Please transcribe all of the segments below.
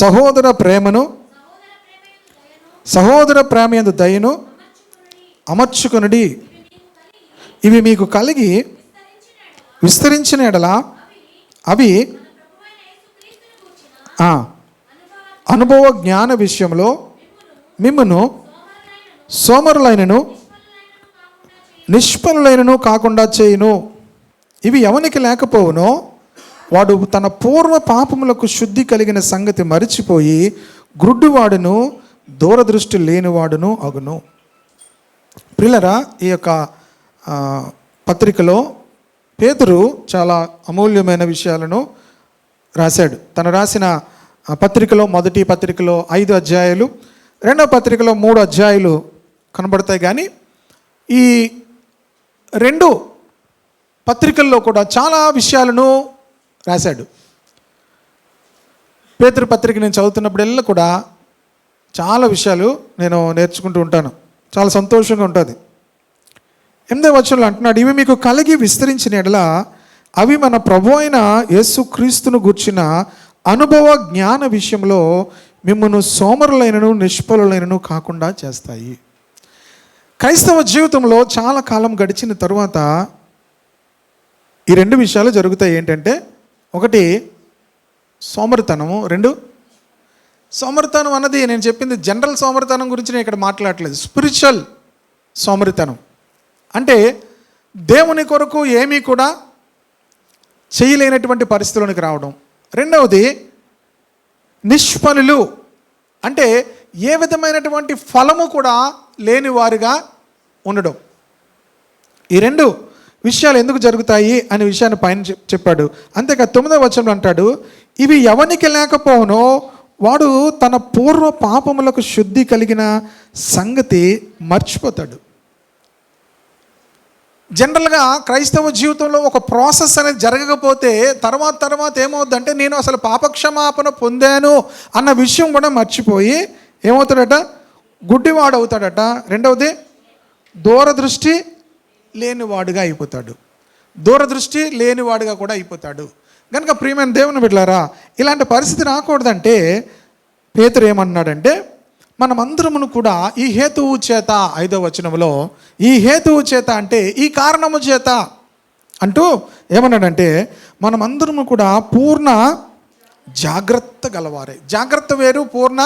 సహోదర ప్రేమయందు దయను అమర్చుకొనుడి. ఇవి మీకు కలిగి విస్తరించిన ఎడల అవి అనుభవ జ్ఞాన విషయంలో మిమ్మును సోమరులైనను నిష్ఫలులైనను కాకుండా చేయును. ఇవి ఎవనికి లేకపోవునో వాడు తన పూర్వ పాపములకు శుద్ధి కలిగిన సంగతి మరిచిపోయి గ్రుడ్డివాడును దూరదృష్టి లేనివాడును అగును. ప్రియులారా, ఈ యొక్క పత్రికలో పేతురు చాలా అమూల్యమైన విషయాలను రాశాడు. తను రాసిన పత్రికలో, మొదటి పత్రికలో 5 అధ్యాయాలు, రెండవ పత్రికలో 3 అధ్యాయాలు కనబడతాయి. కానీ ఈ 2 పత్రికల్లో కూడా చాలా విషయాలను రాశాడు. పేతురు పత్రిక నేను చదువుతున్నప్పుడల్లా కూడా చాలా విషయాలు నేను నేర్చుకుంటూ ఉంటాను. చాలా సంతోషంగా ఉంటుంది. 8వ వచనంలో అంటున్నాడు, ఇవి మీకు కలిగి విస్తరించిన ఎడల అవి మన ప్రభు అయిన యేసుక్రీస్తును గూర్చిన అనుభవ జ్ఞాన విషయంలో మిమ్మల్ని సోమరులైనను నిష్ఫలులైనను కాకుండా చేస్తాయి. క్రైస్తవ జీవితంలో చాలా కాలం గడిచిన తరువాత ఈ 2 విషయాలు జరుగుతాయి. ఏంటంటే, 1 సోమరితనము, 2 సోమరితనం అన్నది నేను చెప్పింది జనరల్ సోమరితనం గురించి నేను ఇక్కడ మాట్లాడట్లేదు. స్పిరిచువల్ సోమరితనం అంటే దేవుని కొరకు ఏమీ కూడా చేయలేనటువంటి పరిస్థితులకు రావడం. 2వది నిష్ఫలులు అంటే ఏ విధమైనటువంటి ఫలము కూడా లేని వారిగా ఉండడం. ఈ 2 విషయాలు ఎందుకు జరుగుతాయి అనే విషయాన్ని పైన చెప్పాడు. అంతేకా 9వ వచనంలో అంటాడు, ఇవి ఎవనికి లేకపోవునో వాడు తన పూర్వ పాపములకు శుద్ధి కలిగిన సంగతి మర్చిపోతాడు. జనరల్గా క్రైస్తవ జీవితంలో ఒక ప్రాసెస్ అనేది జరగకపోతే తర్వాత ఏమవుతుందంటే, నేను అసలు పాపక్షమాపణ పొందాను అన్న విషయం కూడా మర్చిపోయి ఏమవుతాడట, గుడ్డివాడు అవుతాడట. 2వది దూరదృష్టి లేనివాడుగా అయిపోతాడు. దూరదృష్టి లేనివాడుగా కూడా అయిపోతాడు. కనుక ప్రియమైన దేవుని బిడ్డలారా, ఇలాంటి పరిస్థితి రాకూడదంటే పేతురు ఏమన్నాడంటే, మనమందరమును కూడా ఈ హేతువు చేత, 5వ వచనంలో ఈ హేతువు చేత అంటే ఈ కారణము చేత అంటూ ఏమన్నాడంటే, మనమందరము కూడా పూర్ణ జాగ్రత్త గలవారే. జాగ్రత్త వేరు, పూర్ణ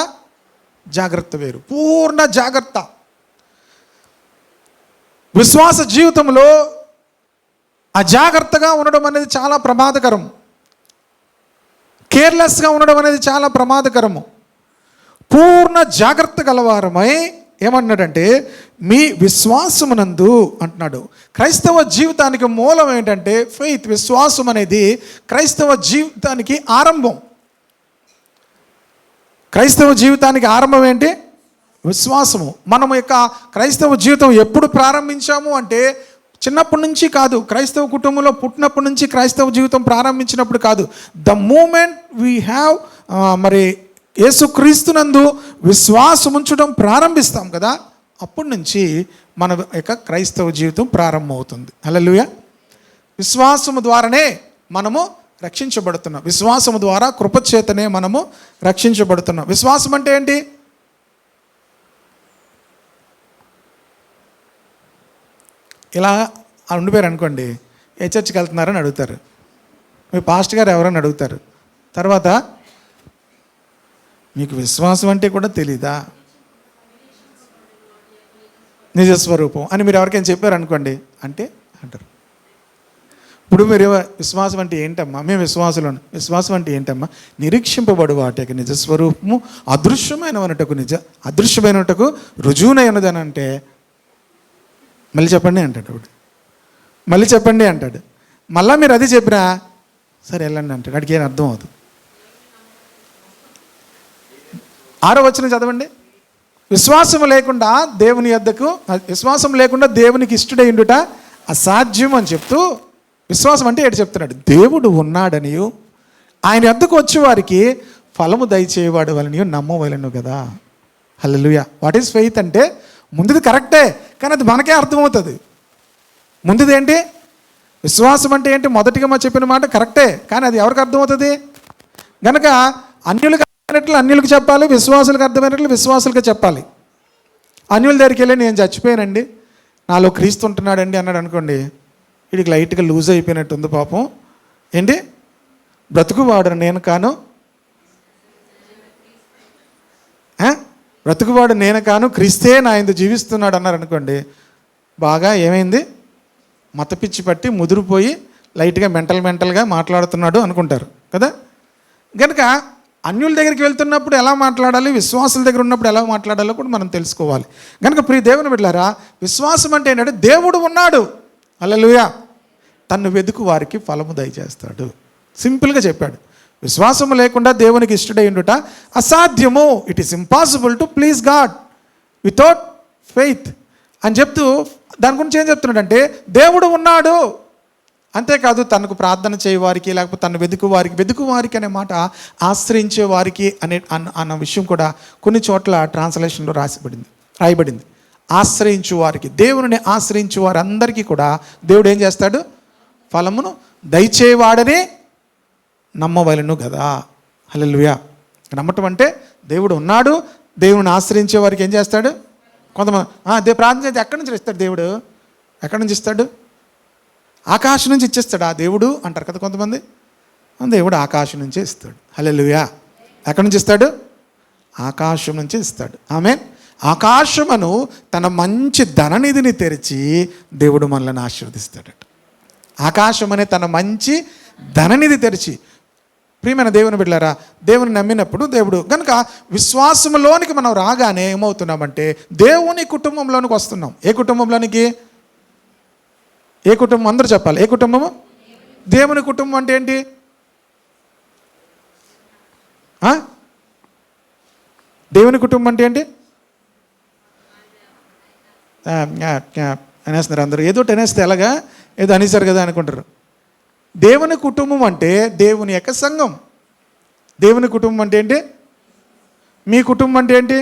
జాగ్రత్త వేరు. పూర్ణ జాగ్రత్త. విశ్వాస జీవితంలో అజాగ్రత్తగా ఉండడం అనేది చాలా ప్రమాదకరం. కేర్లెస్గా ఉండడం అనేది చాలా ప్రమాదకరము. పూర్ణ జాగ్రత్త గలవారమై ఏమన్నాడంటే, మీ విశ్వాసమునందు అంటున్నాడు. క్రైస్తవ జీవితానికి మూలం ఏంటంటే ఫెయిత్, విశ్వాసం అనేది క్రైస్తవ జీవితానికి ఆరంభం. క్రైస్తవ జీవితానికి ఆరంభం ఏంటి? విశ్వాసము. మనం యొక్క క్రైస్తవ జీవితం ఎప్పుడు ప్రారంభించాము అంటే చిన్నప్పటి నుంచి కాదు, క్రైస్తవ కుటుంబంలో పుట్టినప్పటి నుంచి క్రైస్తవ జీవితం ప్రారంభించినప్పుడు కాదు. ద మూమెంట్ వీ హ్యావ్ యేసుక్రీస్తునందు విశ్వాసం ఉంచడం ప్రారంభిస్తాం కదా, అప్పటి నుంచి మన యొక్క క్రైస్తవ జీవితం ప్రారంభమవుతుంది. హల్లెలూయా. విశ్వాసము ద్వారానే మనము రక్షించబడుతున్నాం. విశ్వాసము ద్వారా కృపచేతనే మనము రక్షించబడుతున్నాం. విశ్వాసం అంటే ఏంటి? ఇలా ఉండిపోయారు అనుకోండి, ఏ చర్చికి వెళ్తున్నారని అడుగుతారు, మీ పాస్టర్ గారు ఎవరని అడుగుతారు, తర్వాత మీకు విశ్వాసం అంటే కూడా తెలీదా, నిజస్వరూపం అని మీరు ఎవరికైనా చెప్పారు అనుకోండి, అంటే అంటారు. ఇప్పుడు మీరు విశ్వాసం అంటే ఏంటమ్మా? మేము విశ్వాసులను. విశ్వాసం అంటే ఏంటమ్మా? నిరీక్షింపబడు వాటికి నిజస్వరూపము అదృశ్యమైనటకు రుజువునైనదని అంటే మళ్ళీ చెప్పండి అంటాడు. మళ్ళీ చెప్పండి అంటాడు. మళ్ళీ మీరు అది చెప్పినా సరే వెళ్ళండి అంటాడు. వాడికి ఏం అర్థం అవుతుంది. 6వ వచనం చదవండి. విశ్వాసం లేకుండా దేవునికి ఇష్టడై ఉండుట అసాధ్యం అని చెప్తూ, విశ్వాసం అంటే ఏంటి చెప్తున్నాడు? దేవుడు ఉన్నాడనియు ఆయన వద్దకు వచ్చే వారికి ఫలము దయచేవాడు వలనియు నమ్మవలను కదా. హల్లెలూయా. వాట్ ఈస్ ఫెయిత్ అంటే ముందుది కరెక్టే, కానీ అది మనకే అర్థమవుతుంది. ముందుది ఏంటి? విశ్వాసం అంటే ఏంటి? మొదటిగా మా చెప్పిన మాట కరెక్టే, కానీ అది ఎవరికి అర్థమవుతుంది? కనుక అన్యులుగా అర్థమైనట్లు అన్యులకు చెప్పాలి, విశ్వాసులకు అర్థమైనట్లు విశ్వాసులకే చెప్పాలి. అన్యుల దగ్గరికి వెళ్ళి నేను చచ్చిపోయానండి, నాలో క్రీస్తు ఉంటున్నాడండి అన్నాడు అనుకోండి, వీడికి లైట్గా లూజ్ అయిపోయినట్టుంది పాపం. ఏంటి, బ్రతుకువాడు నేను కాను, బ్రతుకువాడు నేను కాను, క్రీస్తే నా యందు జీవిస్తున్నాడు అన్నారు అనుకోండి, బాగా ఏమైంది, మతపిచ్చి పట్టి ముదిరిపోయి లైట్గా మెంటల్గా మాట్లాడుతున్నాడు అనుకుంటారు కదా. కనుక అన్యుల దగ్గరికి వెళ్తున్నప్పుడు ఎలా మాట్లాడాలి, విశ్వాసుల దగ్గర ఉన్నప్పుడు ఎలా మాట్లాడాలో కూడా మనం తెలుసుకోవాలి. కనుక ప్రియ దేవుని బిడ్డలారా, విశ్వాసం అంటే ఏంటంటే దేవుడు ఉన్నాడు, హల్లెలూయా, తన్ను వెదుకు వారికి ఫలము దయచేస్తాడు. సింపుల్గా చెప్పాడు. విశ్వాసము లేకుండా దేవునికి ఇష్టడై ఉండుట అసాధ్యము. It is impossible to please God without faith అని చెప్తూ దాని గురించి ఏం చెప్తున్నాడంటే దేవుడు ఉన్నాడు, అంతేకాదు తనకు ప్రార్థన చేయవారికి, లేకపోతే తను వెదుకు వారికి అనే మాట ఆశ్రయించే వారికి అన్న విషయం కూడా కొన్ని చోట్ల ట్రాన్స్లేషన్లో రాయబడింది. ఆశ్రయించు వారికి, దేవుని ఆశ్రయించు వారందరికీ కూడా దేవుడు ఏం చేస్తాడు, ఫలమును దయచేవాడనే నమ్మవలెను కదా. హల్లెలూయా. నమ్మటం అంటే దేవుడు ఉన్నాడు, దేవుని ఆశ్రయించే వారికి ఏం చేస్తాడు. కొంతమంది ప్రార్థన చేస్తే ఎక్కడి నుంచి ఇస్తాడు దేవుడు, ఎక్కడి నుంచి ఇస్తాడు, ఆకాశం నుంచి ఇచ్చేస్తాడు ఆ దేవుడు అంటారు కదా కొంతమంది. దేవుడు ఆకాశం నుంచే ఇస్తాడు. హల్లెలూయా. ఎక్కడి నుంచి ఇస్తాడు, ఆకాశం నుంచి ఇస్తాడు. ఆమేన్. ఆకాశమును తన మంచి ధననిధిని తెరిచి దేవుడు మనల్ని ఆశీర్వదిస్తాడట. ఆకాశం అనే తన మంచి ధననిధి తెరిచి. ప్రియమైన దేవుని బిడ్డలారా, దేవుని నమ్మినప్పుడు దేవుడు కనుక విశ్వాసంలోనికి మనం రాగానే ఏమవుతున్నామంటే దేవుని కుటుంబంలోనికి వస్తున్నాం. ఏ కుటుంబంలోనికి, ఏ కుటుంబం, అందరూ చెప్పాలి, ఏ కుటుంబము, దేవుని కుటుంబం అంటే ఏంటి, దేవుని కుటుంబం అంటే ఏంటి అనేస్తున్నారు అందరూ. ఏదో అనేస్తే ఎలాగా, ఏదో అనేసారు కదా అనుకుంటారు. దేవుని కుటుంబం అంటే దేవుని యొక్క సంఘం. దేవుని కుటుంబం అంటే ఏంటి, మీ కుటుంబం అంటే ఏంటి,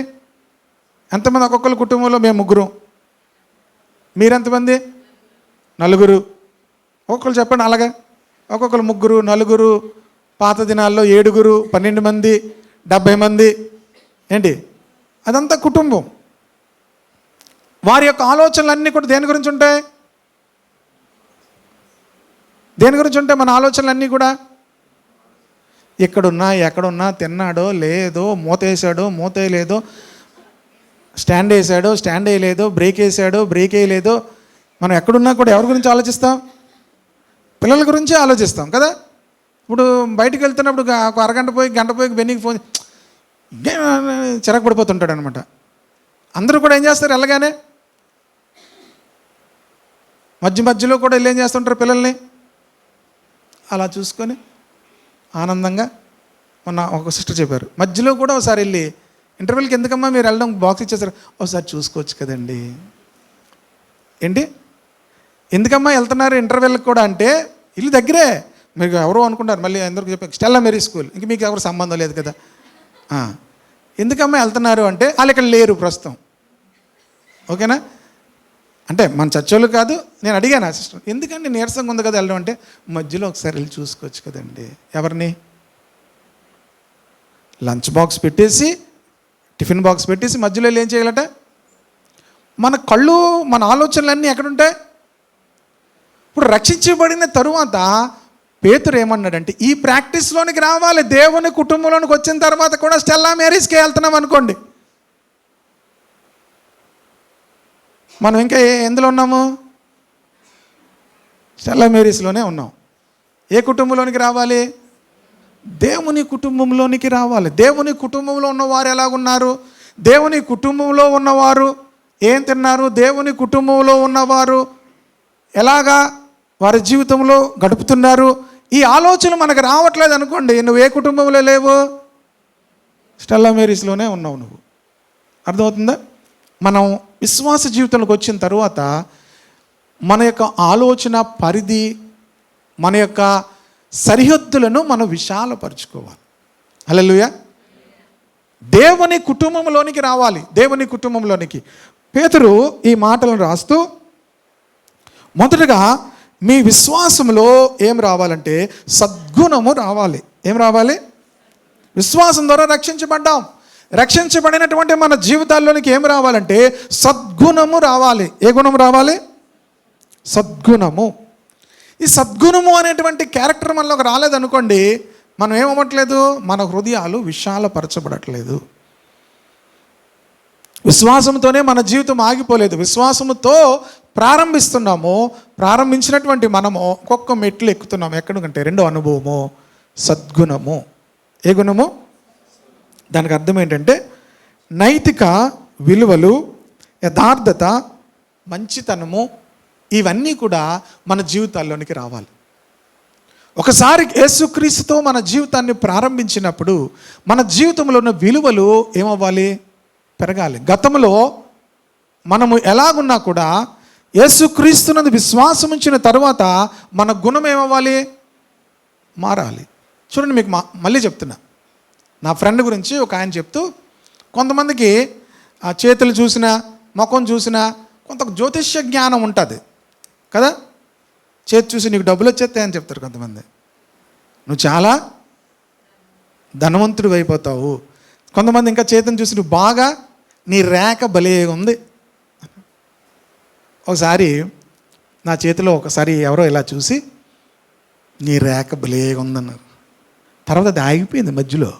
ఎంతమంది, ఒక్కొక్కరు కుటుంబంలో మేము ముగ్గురు, మీరెంతమంది, నలుగురు, ఒక్కొక్కరు చెప్పండి అలాగా, ఒక్కొక్కరు ముగ్గురు, నలుగురు, పాత దినాల్లో 7, 12 మంది, 70 మంది, ఏంటి, అదంతా కుటుంబం. వారి యొక్క ఆలోచనలన్నీ కూడా దేని గురించి ఉంటాయి, దేని గురించి ఉంటాయి మన ఆలోచనలన్నీ కూడా, ఎక్కడున్నా తిన్నాడో లేదో, మూత వేసాడో మూత వేయలేదో, స్టాండ్ వేసాడో స్టాండ్ వేయలేదో, బ్రేక్ వేసాడో బ్రేక్ వేయలేదో, మనం ఎక్కడున్నా కూడా ఎవరి గురించి ఆలోచిస్తాం, పిల్లల గురించే ఆలోచిస్తాం కదా. ఇప్పుడు బయటికి వెళ్తున్నప్పుడు ఒక అరగంట పోయి గంట పోయి బెన్నికి ఫోన్ చిరాకు పడిపోతుంటాడు అనమాట. అందరూ కూడా ఏం చేస్తారు, వెళ్ళగానే మధ్యలో కూడా వీళ్ళు ఏం చేస్తుంటారు, పిల్లల్ని అలా చూసుకొని ఆనందంగా. మొన్న ఒక సిస్టర్ చెప్పారు, మధ్యలో కూడా ఒకసారి వెళ్ళి ఇంటర్వ్యూలకి ఎందుకమ్మా మీరు వెళ్ళడం, బాక్స్ ఇచ్చేసారు, ఒకసారి చూసుకోవచ్చు కదండి. ఏంటి, ఎందుకమ్మా వెళ్తున్నారు ఇంటర్వ్యూలకు కూడా అంటే, ఇల్లు దగ్గరే, మీకు ఎవరో అనుకుంటారు, మళ్ళీ అందరికీ చెప్పారు స్టెల్లా మేరీ స్కూల్, ఇంక మీకు ఎవరు సంబంధం లేదు కదా. ఎందుకమ్మా వెళ్తున్నారు అంటే, వాళ్ళు ఇక్కడ లేరు ప్రస్తుతం, ఓకేనా. అంటే మన చర్చలు కాదు, నేను అడిగాను ఆ సిస్టర్, ఎందుకంటే నీరసంగా ఉంది కదా వెళ్ళడం అంటే, మధ్యలో ఒకసారి వెళ్ళి చూసుకోవచ్చు కదండి. ఎవరిని, లంచ్ బాక్స్ పెట్టేసి, టిఫిన్ బాక్స్ పెట్టేసి మధ్యలో వెళ్ళి ఏం చేయాలట, మన కళ్ళు మన ఆలోచనలన్నీ ఎక్కడుంటాయి. ఇప్పుడు రక్షించబడిన తరువాత పేతురు ఏమన్నాడంటే, ఈ ప్రాక్టీస్లోనికి రావాలి. దేవుని కుటుంబంలోనికి వచ్చిన తర్వాత కూడా స్టెల్లా మేరీస్కే వెళ్తున్నాం అనుకోండి, మనం ఇంకా ఎందులో ఉన్నాము, స్టెల్లా మేరీస్లోనే ఉన్నాం. ఏ కుటుంబంలోనికి రావాలి, దేవుని కుటుంబంలోనికి రావాలి. దేవుని కుటుంబంలో ఉన్నవారు ఎలాగున్నారు, దేవుని కుటుంబంలో ఉన్నవారు ఏం తిన్నారు, దేవుని కుటుంబంలో ఉన్నవారు ఎలాగా వారి జీవితంలో గడుపుతున్నారు, ఈ ఆలోచన మనకు రావట్లేదు అనుకోండి, నువ్వు ఏ కుటుంబంలో లేవు, స్టెల్లా మేరీస్లోనే ఉన్నావు నువ్వు. అర్థమవుతుందా. మనం విశ్వాస జీవితంలోకి వచ్చిన తర్వాత మన యొక్క ఆలోచన పరిధి, మన యొక్క సరిహద్దులను మనం విశాలపరచుకోవాలి. హల్లెలూయా. దేవుని కుటుంబంలోనికి రావాలి. దేవుని కుటుంబంలోనికి పేతురు ఈ మాటలను రాస్తూ, మొదటగా మీ విశ్వాసంలో ఏం రావాలంటే సద్గుణము రావాలి. ఏం రావాలి, విశ్వాసం ద్వారా రక్షించబడ్డాం. రక్షించబడినటువంటి మన జీవితాల్లోనికి ఏం రావాలంటే సద్గుణము రావాలి. ఏ గుణం రావాలి? సద్గుణము. ఈ సద్గుణము అనేటువంటి క్యారెక్టర్ మనలోకి రాలేదనుకోండి, మనం ఏమవ్వట్లేదు, మన హృదయాలు విశాలపరచబడట్లేదు. విశ్వాసంతోనే మన జీవితం ఆగిపోలేదు. విశ్వాసముతో ప్రారంభిస్తున్నాము. ప్రారంభించినటువంటి మనము ఒక్కొక్క మెట్లు ఎక్కుతున్నాము. ఎక్కడికంటే రెండో అనుభవము సద్గుణము. ఏ గుణము? దానికి అర్థం ఏంటంటే నైతిక విలువలు, యథార్థత, మంచితనము, ఇవన్నీ కూడా మన జీవితాల్లోనికి రావాలి. ఒకసారి యేసుక్రీస్తుతో మన జీవితాన్ని ప్రారంభించినప్పుడు మన జీవితంలో ఉన్న విలువలు ఏమవ్వాలి? పెరగాలి. గతంలో మనము ఎలాగున్నా కూడా యేసుక్రీస్తునందు విశ్వాసం ఉంచిన తర్వాత మన గుణం ఏమవ్వాలి? మారాలి. చూడండి, మీకు మళ్ళీ చెప్తున్నా. నా ఫ్రెండ్ గురించి ఒక ఆయన చెప్తూ, కొంతమందికి ఆ చేతులు చూసినా ముఖం చూసినా కొంత జ్యోతిష్య జ్ఞానం ఉంటుంది కదా. చేతి చూసి నీకు డబ్బులు వచ్చేస్తాయని చెప్తారు కొంతమంది. నువ్వు చాలా ధనవంతుడు అయిపోతావు. కొంతమంది ఇంకా చేతిని చూసి నువ్వు బాగా, నీ రేఖ భలే ఉంది. ఒకసారి నా చేతిలో ఒకసారి ఎవరో ఇలా చూసి నీ రేఖ భలే ఉందన్నారు. తర్వాత అది ఆగిపోయింది మధ్యలో.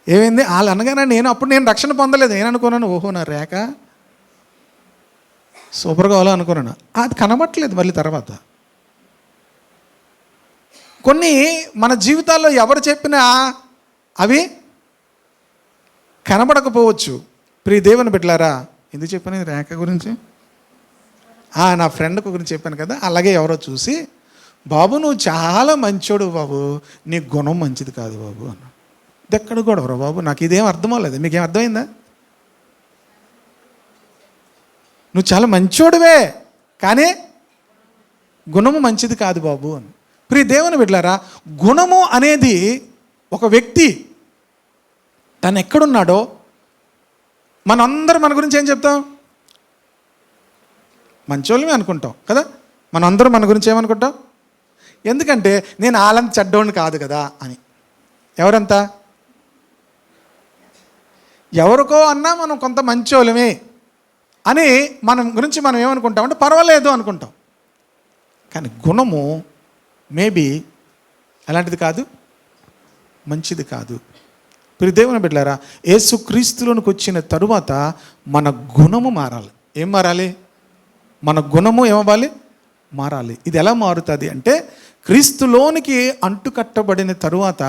ఏమైంది? వాళ్ళు అనగానే నేను రక్షణ పొందలేదు. నేను అనుకున్నాను, ఓహో నా రేఖ సూపర్గా అలా అనుకున్నాను. అది కనబట్టలేదు మళ్ళీ తర్వాత. కొన్ని మన జీవితాల్లో ఎవరు చెప్పినా అవి కనబడకపోవచ్చు. ప్రియ దేవుని బిడ్డలారా, ఎందుకు చెప్పాను ఈ రేఖ గురించి? నా ఫ్రెండ్ గురించి చెప్పాను కదా. అలాగే ఎవరో చూసి, బాబు నువ్వు చాలా మంచోడు బాబు, నీ గుణం మంచిది కాదు బాబు అన్న. ఇది ఎక్కడ గొడవరా బాబు? నాకు ఇదేం అర్థం అవ్వలేదు. మీకేం అర్థమైందా? నువ్వు చాలా మంచోడువే, కానీ గుణము మంచిది కాదు బాబు అని. ప్రియ దేవుని బిడ్డలారా, గుణము అనేది ఒక వ్యక్తి తను ఎక్కడున్నాడో, మనందరం మన గురించి ఏం చెప్తాం? మంచోళ్ళమే అనుకుంటాం కదా. మనందరం మన గురించి ఏమనుకుంటాం? ఎందుకంటే నేను ఆలంత చెడ్డోడిని కాదు కదా అని. ఎవరంతా? ఎవరికో అన్నా మనం కొంత మంచోళ్ళమే అని మనం గురించి మనం ఏమనుకుంటాం అంటే పర్వాలేదు అనుకుంటాం. కానీ గుణము మేబీ అలాంటిది కాదు, మంచిది కాదు. ప్రియ దేవుని బిడ్డలారా, యేసుక్రీస్తులోనికి వచ్చిన తరువాత మన గుణము మారాలి. ఏం మారాలి? మన గుణము ఏమవ్వాలి? మారాలి. ఇది ఎలా మారుతుంది అంటే, క్రీస్తులోనికి అంటుకట్టబడిన తరువాత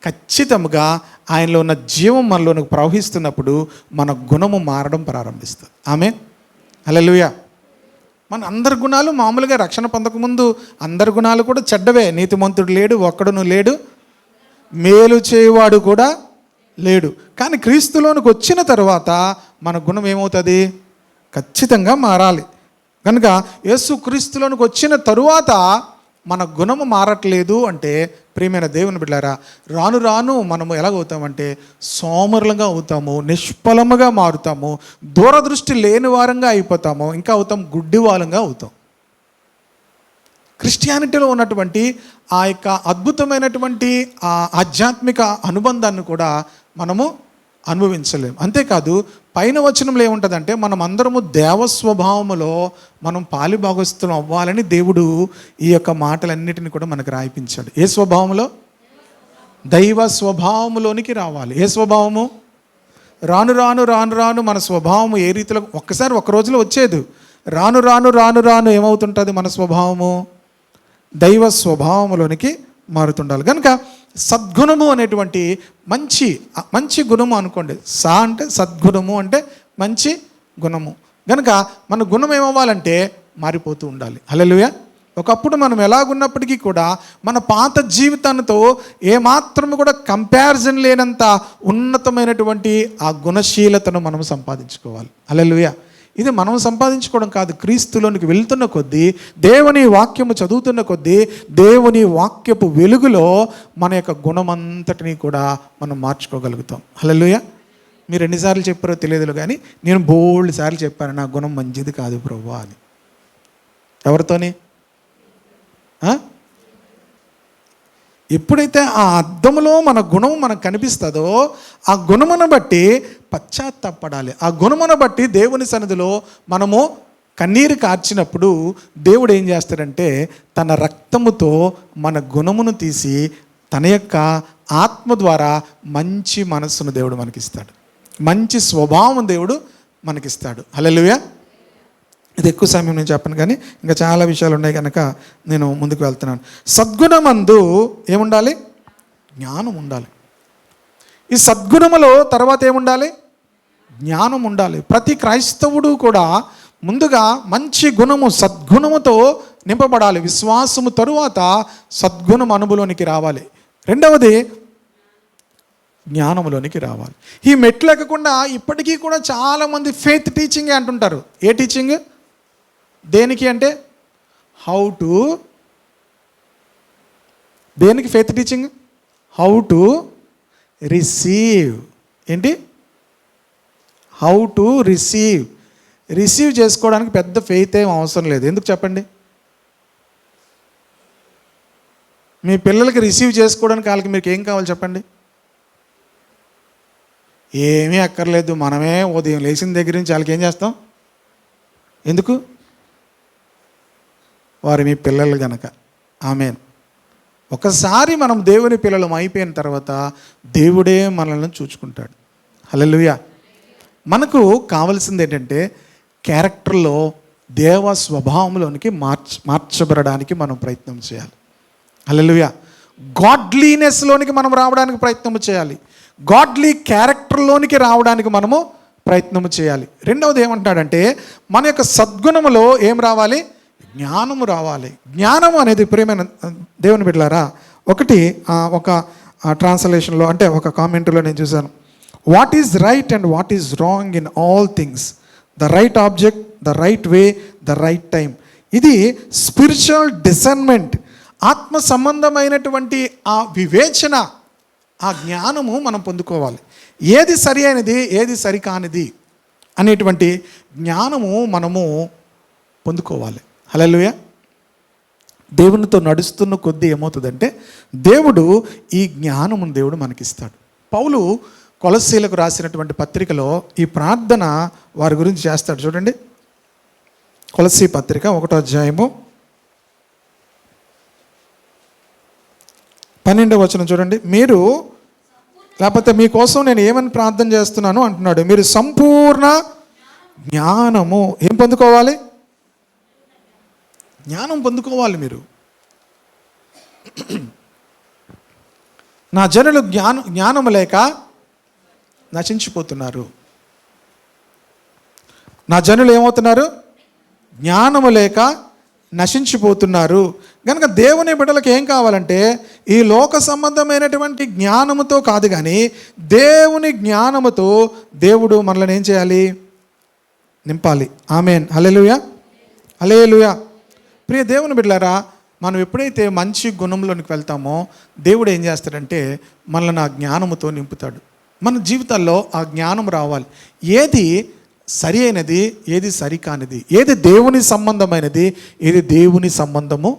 ఖచ్చితంగా ఆయనలో ఉన్న జీవం మనలోనికి ప్రవహిస్తున్నప్పుడు మన గుణము మారడం ప్రారంభిస్తుంది. ఆమేన్, హల్లెలూయా. మన అందరి గుణాలు మామూలుగా రక్షణ పొందకముందు అందరి గుణాలు కూడా చెడ్డవే. నీతిమంతుడు లేడు, ఒక్కడును లేడు, మేలు చేయవాడు కూడా లేడు. కానీ క్రీస్తులోనికి వచ్చిన తర్వాత మన గుణం ఏమవుతుంది? ఖచ్చితంగా మారాలి. కనుక యేసు క్రీస్తులోనికి వచ్చిన తరువాత మన గుణము మారట్లేదు అంటే, ప్రియమైన దేవుని బిడ్డలారా, రాను రాను మనము ఎలాగవుతామంటే సోమరులంగా అవుతాము, నిష్ఫలముగా మారుతాము, దూరదృష్టి లేని వారంగా అయిపోతాము, ఇంకా అవుతాం గుడ్డివాలంగా అవుతాం. క్రిస్టియానిటీలో ఉన్నటువంటి ఆ యొక్క అద్భుతమైనటువంటి ఆ ఆధ్యాత్మిక అనుబంధాన్ని కూడా మనము అనుభవించలేము. అంతేకాదు పైన వచనంలో ఏముంటుందంటే, మనం అందరము దేవ స్వభావములో మనం పాలిభాగస్తులం అవ్వాలని దేవుడు ఈ యొక్క మాటలన్నిటిని కూడా మనకు రాయిపించాడు. ఏ స్వభావంలో? దైవ స్వభావములోనికి రావాలి. ఏ స్వభావము? రాను రాను రాను రాను మన స్వభావము ఏ రీతిలో, ఒక్కసారి ఒక రోజులో వచ్చేది. రాను రాను రాను రాను ఏమవుతుంటుంది? మన స్వభావము దైవ స్వభావములోనికి మారుతుండాలి. కనుక సద్గుణము అనేటువంటి మంచి గుణము అనుకోండి. అంటే సద్గుణము అంటే మంచి గుణము. కనుక మన గుణం ఏమవ్వాలంటే మారిపోతూ ఉండాలి. హల్లెలూయా. ఒకప్పుడు మనం ఎలాగున్నప్పటికీ కూడా మన పాత జీవితంతో ఏమాత్రము కూడా కంపారిజన్ లేనంత ఉన్నతమైనటువంటి ఆ గుణశీలతను మనం సంపాదించుకోవాలి. హల్లెలూయా. ఇది మనం సంపాదించుకోవడం కాదు. క్రీస్తులోనికి వెళ్తున్న కొద్దీ, దేవుని వాక్యము చదువుతున్న కొద్దీ, దేవుని వాక్యపు వెలుగులో మన యొక్క గుణమంతటిని కూడా మనం మార్చుకోగలుగుతాం. హల్లెలూయా. మీరు ఎన్నిసార్లు చెప్పారో తెలియదు కానీ నేను బోల్డ్ సార్లు చెప్పాను, నా గుణం మంచిది కాదు ప్రభువా అని. ఎవరితోని? ఎప్పుడైతే ఆ అద్దములో మన గుణం మనకు కనిపిస్తుందో ఆ గుణమును బట్టి పశ్చాత్తాపడాలి. ఆ గుణమును బట్టి దేవుని సన్నిధిలో మనము కన్నీరు కార్చినప్పుడు దేవుడు ఏం చేస్తాడంటే తన రక్తముతో మన గుణమును తీసి తన యొక్క ఆత్మ ద్వారా మంచి మనస్సును దేవుడు మనకిస్తాడు, మంచి స్వభావం దేవుడు మనకిస్తాడు. హల్లెలూయా. ఇది ఎక్కువ సమయం నేను చెప్పను, కానీ ఇంకా చాలా విషయాలు ఉన్నాయి కనుక నేను ముందుకు వెళ్తున్నాను. సద్గుణమందు ఏముండాలి? జ్ఞానం ఉండాలి. ఈ సద్గుణములో తర్వాత ఏముండాలి? జ్ఞానం ఉండాలి. ప్రతి క్రైస్తవుడు కూడా ముందుగా మంచి గుణము సద్గుణముతో నింపబడాలి. విశ్వాసము తరువాత సద్గుణం అనుభవంలోనికి రావాలి. రెండవది జ్ఞానములోనికి రావాలి. ఈ మెట్లు ఎక్కకుండా ఇప్పటికీ కూడా చాలామంది ఫెయిత్ టీచింగ్ అంటుంటారు. ఏ టీచింగ్? దేనికి అంటే దేనికి faith teaching? How to receive. ఏంటి? హౌ టు రిసీవ్ చేసుకోవడానికి పెద్ద ఫెయిత్ ఏం అవసరం లేదు. ఎందుకు చెప్పండి? మీ పిల్లలకి రిసీవ్ చేసుకోవడానికి వాళ్ళకి మీకు ఏం కావాలి చెప్పండి? ఏమీ అక్కర్లేదు. మనమే ఉదయం లేచిన దగ్గర నుంచి వాళ్ళకి ఏం చేస్తాం? ఎందుకు? వారు మీ పిల్లలు గనక. ఆమేన్. ఒకసారి మనం దేవుని పిల్లలం అయిపోయిన తర్వాత దేవుడే మనల్ని చూచుకుంటాడు. హల్లెలూయా. మనకు కావలసింది ఏంటంటే క్యారెక్టర్లో దేవ స్వభావంలోనికి మార్చబడడానికి మనం ప్రయత్నం చేయాలి. హల్లెలూయా. గాడ్లీనెస్లోనికి మనం రావడానికి ప్రయత్నం చేయాలి. గాడ్లీ క్యారెక్టర్లోనికి రావడానికి మనము ప్రయత్నం చేయాలి. రెండవది ఏమంటాడంటే మన యొక్క సద్గుణములో ఏం రావాలి? జ్ఞానము రావాలి. జ్ఞానము అనేది ప్రియమైన దేవుని బిడ్డలారా, ఒక ట్రాన్స్లేషన్లో అంటే ఒక కామెంటరీలో నేను చూశాను. What is right and what is wrong in all things, the right object, the right way, the right time. ఇది స్పిరిచువల్ డిసర్న్మెంట్, ఆత్మ సంబంధమైనటువంటి ఆ వివేచన, ఆ జ్ఞానము మనం పొందుకోవాలి. ఏది సరి అయినది, ఏది సరికానిది అనేటువంటి జ్ఞానము మనము పొందుకోవాలి. హల్లెలూయా. దేవునితో నడుస్తున్న కొద్దీ ఏమవుతుందంటే దేవుడు ఈ జ్ఞానమును దేవుడు మనకిస్తాడు. పౌలు కొలస్సీలకు రాసినటువంటి పత్రికలో ఈ ప్రార్థన వారి గురించి చేస్తాడు. చూడండి, కొలస్సీ పత్రిక 1వ అధ్యాయము 12వ వచనం చూడండి. మీరు లేకపోతే మీకోసం నేను ఏమని ప్రార్థన చేస్తున్నాను అంటున్నాడు. మీరు సంపూర్ణ జ్ఞానము ఏం పొందుకోవాలి? జ్ఞానం పొందుకోవాలి. మీరు నా జనులు జ్ఞానము లేక నశించిపోతున్నారు. నా జనులు ఏమవుతున్నారు? జ్ఞానము లేక నశించిపోతున్నారు. కనుక దేవుని బిడ్డలకు ఏం కావాలంటే ఈ లోక సంబంధమైనటువంటి జ్ఞానముతో కాదు, కానీ దేవుని జ్ఞానముతో దేవుడు మనల్ని ఏం చేయాలి? నింపాలి. ఆమేన్. హల్లెలూయా. హల్లెలూయా. ప్రియ దేవుని బిడ్డలారా, మనం ఎప్పుడైతే మంచి గుణంలోనికి వెళ్తామో దేవుడు ఏం చేస్తాడంటే మనల్ని ఆ జ్ఞానముతో నింపుతాడు. మన జీవితాల్లో ఆ జ్ఞానం రావాలి. ఏది సరి అయినది, ఏది సరికానిది, ఏది దేవుని సంబంధమైనది, ఏది దేవుని సంబంధము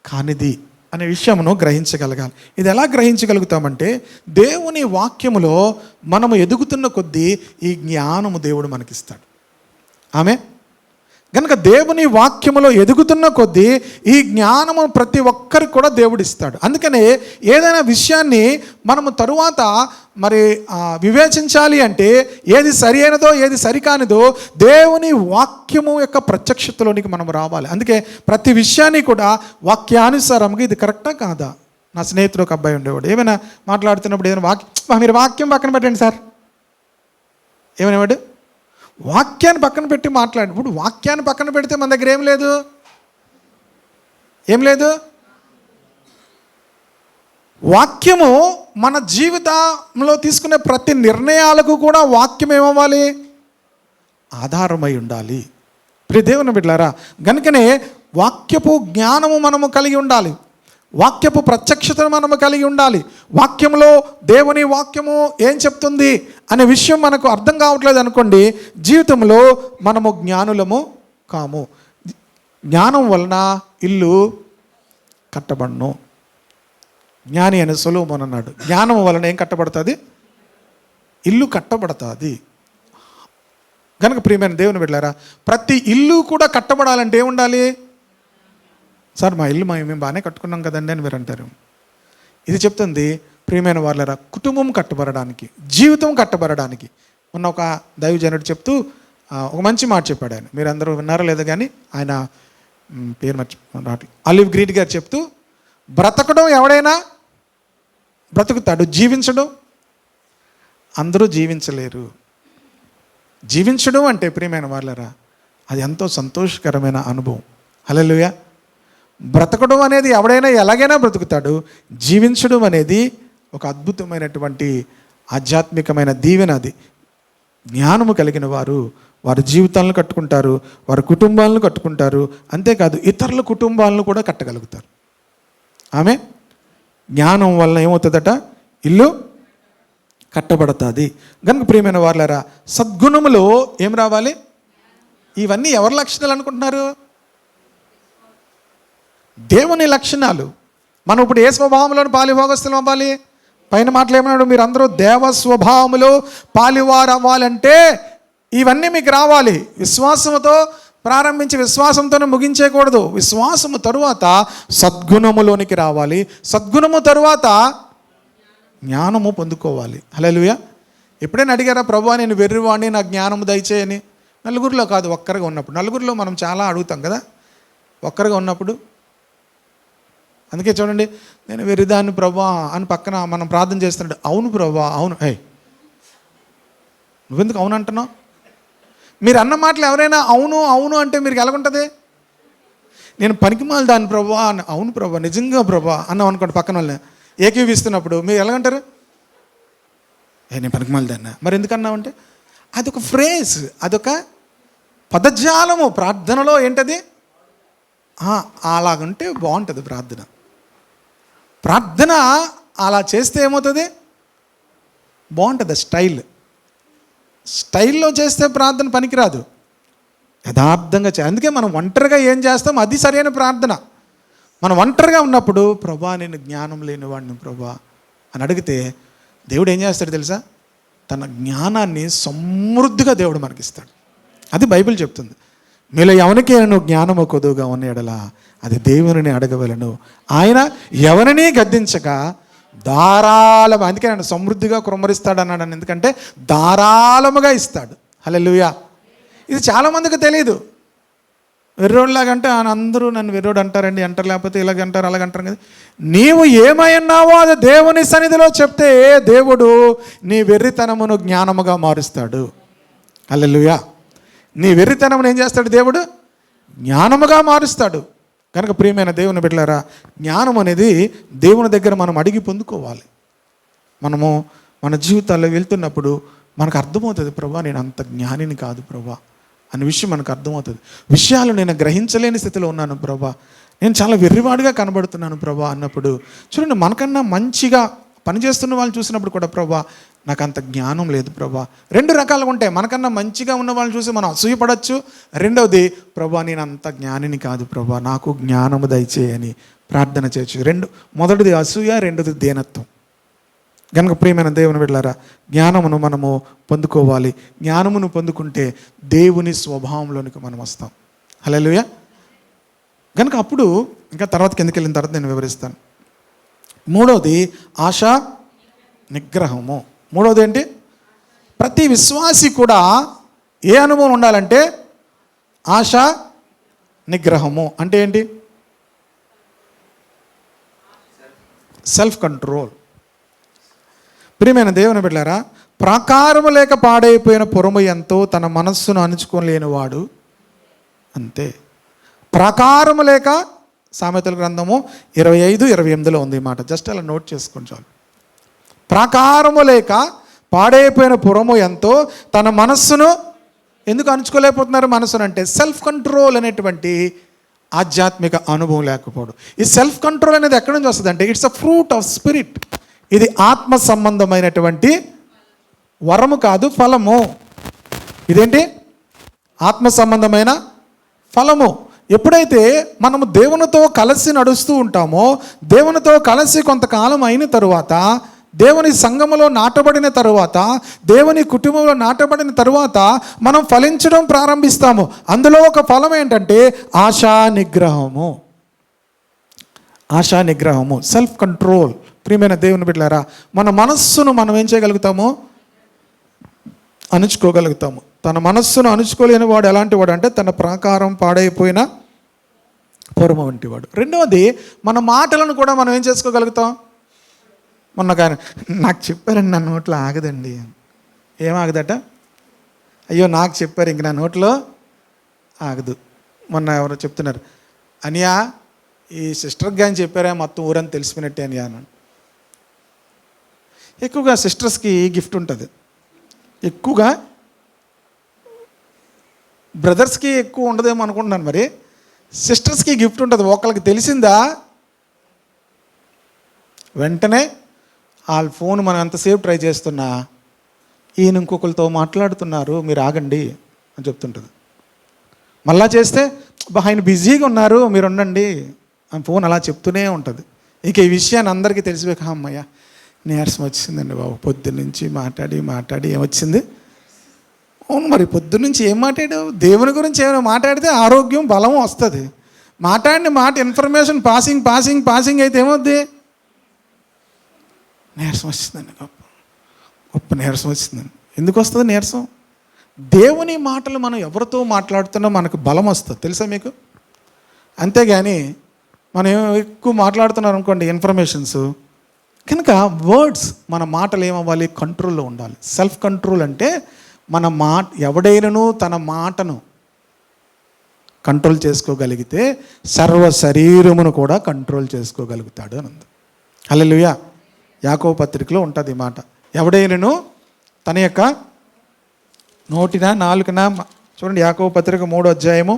కానిది అనే విషయమును గ్రహించగలగాలి. ఇది ఎలా గ్రహించగలుగుతామంటే దేవుని వాక్యములో మనము ఎదుగుతున్న కొద్దీ ఈ జ్ఞానము దేవుడు మనకిస్తాడు. ఆమేన్. కనుక దేవుని వాక్యములో ఎదుగుతున్న కొద్దీ ఈ జ్ఞానము ప్రతి ఒక్కరికి కూడా దేవుడు ఇస్తాడు. అందుకనే ఏదైనా విషయాన్ని మనము తరువాత వివేచించాలి అంటే ఏది సరి అయినదో ఏది సరికానిదో దేవుని వాక్యము యొక్క ప్రత్యక్షతలోనికి మనం రావాలి. అందుకే ప్రతి విషయాన్ని కూడా వాక్యానుసారంగా ఇది కరెక్టా కాదా. నా స్నేహితుడు ఒక అబ్బాయి ఉండేవాడు, ఏమైనా మాట్లాడుతున్నప్పుడు ఏదైనా మీరు వాక్యం పక్కన పెట్టండి సార్ ఏమనేవాడు? వాక్యాన్ని పక్కన పెట్టి మాట్లాడు. ఇప్పుడు వాక్యాన్ని పక్కన పెడితే మన దగ్గర ఏం లేదు. వాక్యము మన జీవితంలో తీసుకునే ప్రతి నిర్ణయాలకు కూడా వాక్యం ఏమవ్వాలి? ఆధారమై ఉండాలి. ప్రియ దేవుని బిడ్డలారా, గనుకనే వాక్యపు జ్ఞానము మనము కలిగి ఉండాలి. వాక్యపు ప్రత్యక్షతను మనము కలిగి ఉండాలి. వాక్యంలో దేవుని వాక్యము ఏం చెప్తుంది అనే విషయం మనకు అర్థం కావట్లేదు అనుకోండి, జీవితంలో మనము జ్ఞానులము కాము. జ్ఞానం వలన ఇల్లు కట్టబడును. జ్ఞాని అని సొలొమోను అన్నాడు. జ్ఞానం వలన ఏం కట్టబడుతుంది? ఇల్లు కట్టబడుతుంది. కనుక ప్రియమైన దేవుని బిడ్డలారా, ప్రతి ఇల్లు కూడా కట్టబడాలంటే ఏముండాలి? సార్ మా ఇల్లు మేము బాగానే కట్టుకున్నాం కదండి అని మీరు అంటారు. ఇది చెప్తుంది ప్రియమైన వాళ్ళరా, కుటుంబం కట్టబడడానికి, జీవితం కట్టబడడానికి. మొన్న ఒక దైవజనుడు చెప్తూ ఒక మంచి మాట చెప్పాడు. ఆయన మీరు అందరూ విన్నారో లేదో కానీ, ఆయన పేరు మర్చిపోయి ఆలివ్ గ్రీడ్ గారు చెప్తూ, బ్రతకడం ఎవడైనా బ్రతుకుతాడు, జీవించడం అందరూ జీవించలేరు. జీవించడం అంటే ప్రియమైన వాళ్ళరా, అది ఎంతో సంతోషకరమైన అనుభవం. హల్లెలూయా. బ్రతకడం అనేది ఎవడైనా ఎలాగైనా బ్రతుకుతాడు, జీవించడం అనేది ఒక అద్భుతమైనటువంటి ఆధ్యాత్మికమైన దీవెన. అది జ్ఞానము కలిగిన వారు వారి జీవితాలను కట్టుకుంటారు, వారి కుటుంబాలను కట్టుకుంటారు. అంతేకాదు ఇతరుల కుటుంబాలను కూడా కట్టగలుగుతారు. ఆమె జ్ఞానం వలన ఏమవుతుందట? ఇల్లు కట్టబడుతుంది. కనుక ప్రియమైన వాళ్ళారా, సద్గుణములో ఏం రావాలి? ఇవన్నీ ఎవరి లక్షణాలు అనుకుంటున్నారు? దేవుని లక్షణాలు. మనం ఇప్పుడు ఏ స్వభావంలోని పాలిభాగస్తులు అవ్వాలి? పైన మాటలు ఏమన్నాడు? మీరు అందరూ దేవ స్వభావములో పాలివారు అవ్వాలంటే ఇవన్నీ మీకు రావాలి. విశ్వాసముతో ప్రారంభించి విశ్వాసంతోనే ముగించేయకూడదు. విశ్వాసము తరువాత సద్గుణములోనికి రావాలి. సద్గుణము తరువాత జ్ఞానము పొందుకోవాలి. హల్లెలూయా. ఎప్పుడైనా అడిగారా, ప్రభువా నేను వెర్రివాడిని, నా జ్ఞానము దయచేయని? నలుగురిలో కాదు, ఒక్కరిగా ఉన్నప్పుడు. నలుగురిలో మనం చాలా అడుగుతాం కదా, ఒక్కరిగా ఉన్నప్పుడు. అందుకే చూడండి, నేను వెర్రిదాన్ని ప్రభువా అని పక్కన మనం ప్రార్థన చేస్తున్నాడు. అవును ప్రభువా, అవును. నువ్వెందుకు అవును అంటున్నావు? మీరు అన్న మాటలు ఎవరైనా అవును అవును అంటే మీరు ఎలాగుంటుంది? నేను పనికిమాలి దాన్ని ప్రభువా అని, అవును ప్రభువా, నిజంగా ప్రభువా అన్నాం అనుకోండి, పక్కన వాళ్ళని ఏకీవిస్తున్నప్పుడు మీరు ఎలాగంటారు? నేను పనికిమాలి దాన్ని. మరి ఎందుకన్నావంటే అదొక ఫ్రేజ్, అదొక పదజాలము. ప్రార్థనలో ఏంటది? అలాగుంటే బాగుంటుంది ప్రార్థన. ప్రార్థన అలా చేస్తే ఏమవుతుంది? బాగుంటుంది. స్టైల్లో చేస్తే ప్రార్థన పనికిరాదు. యథార్థంగా అందుకే మనం ఒంటరిగా ఏం చేస్తాం అది సరైన ప్రార్థన. మనం ఒంటరిగా ఉన్నప్పుడు ప్రభా నేను జ్ఞానం లేనివాడిని ప్రభా అని అడిగితే దేవుడు ఏం చేస్తాడు తెలుసా? తన జ్ఞానాన్ని సమృద్ధిగా దేవుడు మనకిస్తాడు. అది బైబిల్ చెప్తుంది. మీలో ఎవరికి నువ్వు జ్ఞానము కొదువుగా ఉన్న ఎడల అది దేవుని అడగవలను, ఆయన ఎవరిని గద్దించక ధారాళము. అందుకే నేను సమృద్ధిగా కుమ్మరిస్తాడు అన్నాడు. ఎందుకంటే ధారాళముగా ఇస్తాడు. హల్లెలూయా. ఇది చాలామందికి తెలియదు. వెర్రోడ్లాగంటే అందరూ నన్ను వెర్రోడు అంటారండి, అంటారు, లేకపోతే ఇలాగంటారు అలాగంటారు కదా. నీవు ఏమై ఉన్నావో అది దేవుని సన్నిధిలో చెప్తే దేవుడు నీ వెర్రితనమును జ్ఞానముగా మారుస్తాడు. హల్లెలూయా. నీ వెర్రితనమును ఏం చేస్తాడు? దేవుడు జ్ఞానముగా మారుస్తాడు. కనుక ప్రియమైన దేవుని బిడ్డలారా, జ్ఞానం అనేది దేవుని దగ్గర మనం అడిగి పొందుకోవాలి. మనము మన జీవితాల్లో వెళ్తున్నప్పుడు మనకు అర్థమవుతుంది, ప్రభా నేను అంత జ్ఞానిని కాదు ప్రభా అనే విషయం మనకు అర్థమవుతుంది. విషయాలు నేను గ్రహించలేని స్థితిలో ఉన్నాను ప్రభా, నేను చాలా వెర్రివాడిగా కనబడుతున్నాను ప్రభా అన్నప్పుడు చూడండి, మనకన్నా మంచిగా పనిచేస్తున్న వాళ్ళు చూసినప్పుడు కూడా ప్రభా నాకు అంత జ్ఞానం లేదు ప్రభా. రెండు రకాలుగా ఉంటాయి. మనకన్నా మంచిగా ఉన్న వాళ్ళని చూసి మనం అసూయపడచ్చు. రెండవది, ప్రభా నేను అంత జ్ఞానిని కాదు ప్రభా, నాకు జ్ఞానము దయచేయని ప్రార్థన చేయొచ్చు. మొదటిది అసూయ, రెండోది దీనత్వం. కనుక ప్రియమైన దేవుని బిడ్డలారా, జ్ఞానమును మనము పొందుకోవాలి. జ్ఞానమును పొందుకుంటే దేవుని స్వభావంలోనికి మనం వస్తాం. హల్లెలూయా. కనుక అప్పుడు ఇంకా తర్వాతకి ఎందుకు వెళ్ళిన తర్వాత నేను వివరిస్తాను. మూడవది ఆశా నిగ్రహము. మూడవది ఏంటి? ప్రతి విశ్వాసి కూడా ఏ అనుభవం ఉండాలంటే ఆశా నిగ్రహము. అంటే ఏంటి? Self control. ప్రియమైన దేవుని బిడ్డలారా, ప్రాకారము లేక పాడైపోయిన పురము ఎంతో తన మనస్సును అణుచుకోలేనివాడు అంతే. ప్రాకారము లేక, సామెతల గ్రంథము 25:28 ఉంది ఈ మాట. జస్ట్ అలా నోట్ చేసుకోండి చాలు. ప్రాకారము లేక పాడైపోయిన పురము ఎంతో తన మనస్సును ఎందుకు అణుచుకోలేకపోతున్నారు? మనస్సును అంటే సెల్ఫ్ కంట్రోల్ అనేటువంటి ఆధ్యాత్మిక అనుభవం లేకపోవడం. ఈ సెల్ఫ్ కంట్రోల్ అనేది ఎక్కడి నుంచి వస్తుంది అంటే it's a fruit of spirit. ఇది ఆత్మ సంబంధమైనటువంటి వరము కాదు, ఫలము. ఇదేంటి? ఆత్మ సంబంధమైన ఫలము. ఎప్పుడైతే మనము దేవునితో కలిసి నడుస్తూ ఉంటామో, దేవునితో కలిసి కొంతకాలం అయిన తరువాత, దేవుని సంఘములో నాటబడిన తరువాత, దేవుని కుటుంబంలో నాటబడిన తరువాత మనం ఫలించడం ప్రారంభిస్తాము. అందులో ఒక ఫలం ఏంటంటే ఆశా నిగ్రహము. ఆశా నిగ్రహము, సెల్ఫ్ కంట్రోల్. ప్రియమైన దేవుని బిడ్డలారా, మన మనస్సును మనం ఏం చేయగలుగుతాము? అణుచుకోగలుగుతాము. తన మనస్సును అణుచుకోలేని వాడు ఎలాంటి వాడు అంటే తన ప్రాకారం పాడైపోయిన పురమ వంటి వాడు. రెండవది, మన మాటలను కూడా మనం ఏం చేసుకోగలుగుతాం? మొన్న కానీ నాకు చెప్పారండి, నా నోట్లో ఆగదండి. ఏం ఆగదట? అయ్యో నాకు చెప్పారు, ఇంక నా నోట్లో ఆగదు. మొన్న ఎవరో చెప్తున్నారు, అనియా ఈ సిస్టర్కి కానీ చెప్పారా మొత్తం ఊరని తెలిసిపోయినట్టే అనియా అన్నాను. ఎక్కువగా సిస్టర్స్కి గిఫ్ట్ ఉంటుంది. ఎక్కువగా బ్రదర్స్కి ఎక్కువ ఉండదేమో అనుకుంటున్నాను. మరి సిస్టర్స్కి గిఫ్ట్ ఉంటుంది. ఒకళ్ళకి తెలిసిందా వెంటనే వాళ్ళ ఫోన్ మనం ఎంతసేపు ట్రై చేస్తున్నా, ఈయన ఇంకొకరితో మాట్లాడుతున్నారు మీరు ఆగండి అని చెప్తుంటుంది. మళ్ళా చేస్తే ఆయన బిజీగా ఉన్నారు మీరు ఉండండి అని ఫోన్ అలా చెప్తూనే ఉంటుంది. ఇక ఈ విషయాన్ని అందరికీ తెలిసిపోయాక అమ్మయ్య నీరసం వచ్చిందండి బాబు, పొద్దున్నుంచి మాట్లాడి ఏమొచ్చింది? అవును, మరి పొద్దున్నుంచి ఏం మాట్లాడావు? దేవుని గురించి ఏమైనా మాట్లాడితే ఆరోగ్యం బలం వస్తుంది. మాట్లాడిన మాట ఇన్ఫర్మేషన్ పాసింగ్ అయితే ఏమవుద్ది? నీరసం వచ్చిందండి, గొప్ప నీరసం వచ్చిందండి. ఎందుకు వస్తుంది నీరసం? దేవుని మాటలు మనం ఎవరితో మాట్లాడుతున్నా మనకు బలం వస్తుంది, తెలుసా మీకు? అంతేగాని మనం ఎక్కువ మాట్లాడుతున్నారు అనుకోండి ఇన్ఫర్మేషన్స్, కనుక వర్డ్స్, మన మాటలు ఏమవ్వాలి? కంట్రోల్లో ఉండాలి. సెల్ఫ్ కంట్రోల్ అంటే మన ఎవడైనను తన మాటను కంట్రోల్ చేసుకోగలిగితే సర్వ శరీరమును కూడా కంట్రోల్ చేసుకోగలుగుతాడు అని ఉంది. హల్లెలూయా. యాకోబు పత్రికలో ఉంటుంది ఈ మాట. ఎవడైనను తన యొక్క నోటిన నాలుకన, చూడండి యాకోబు పత్రిక 3వ అధ్యాయము,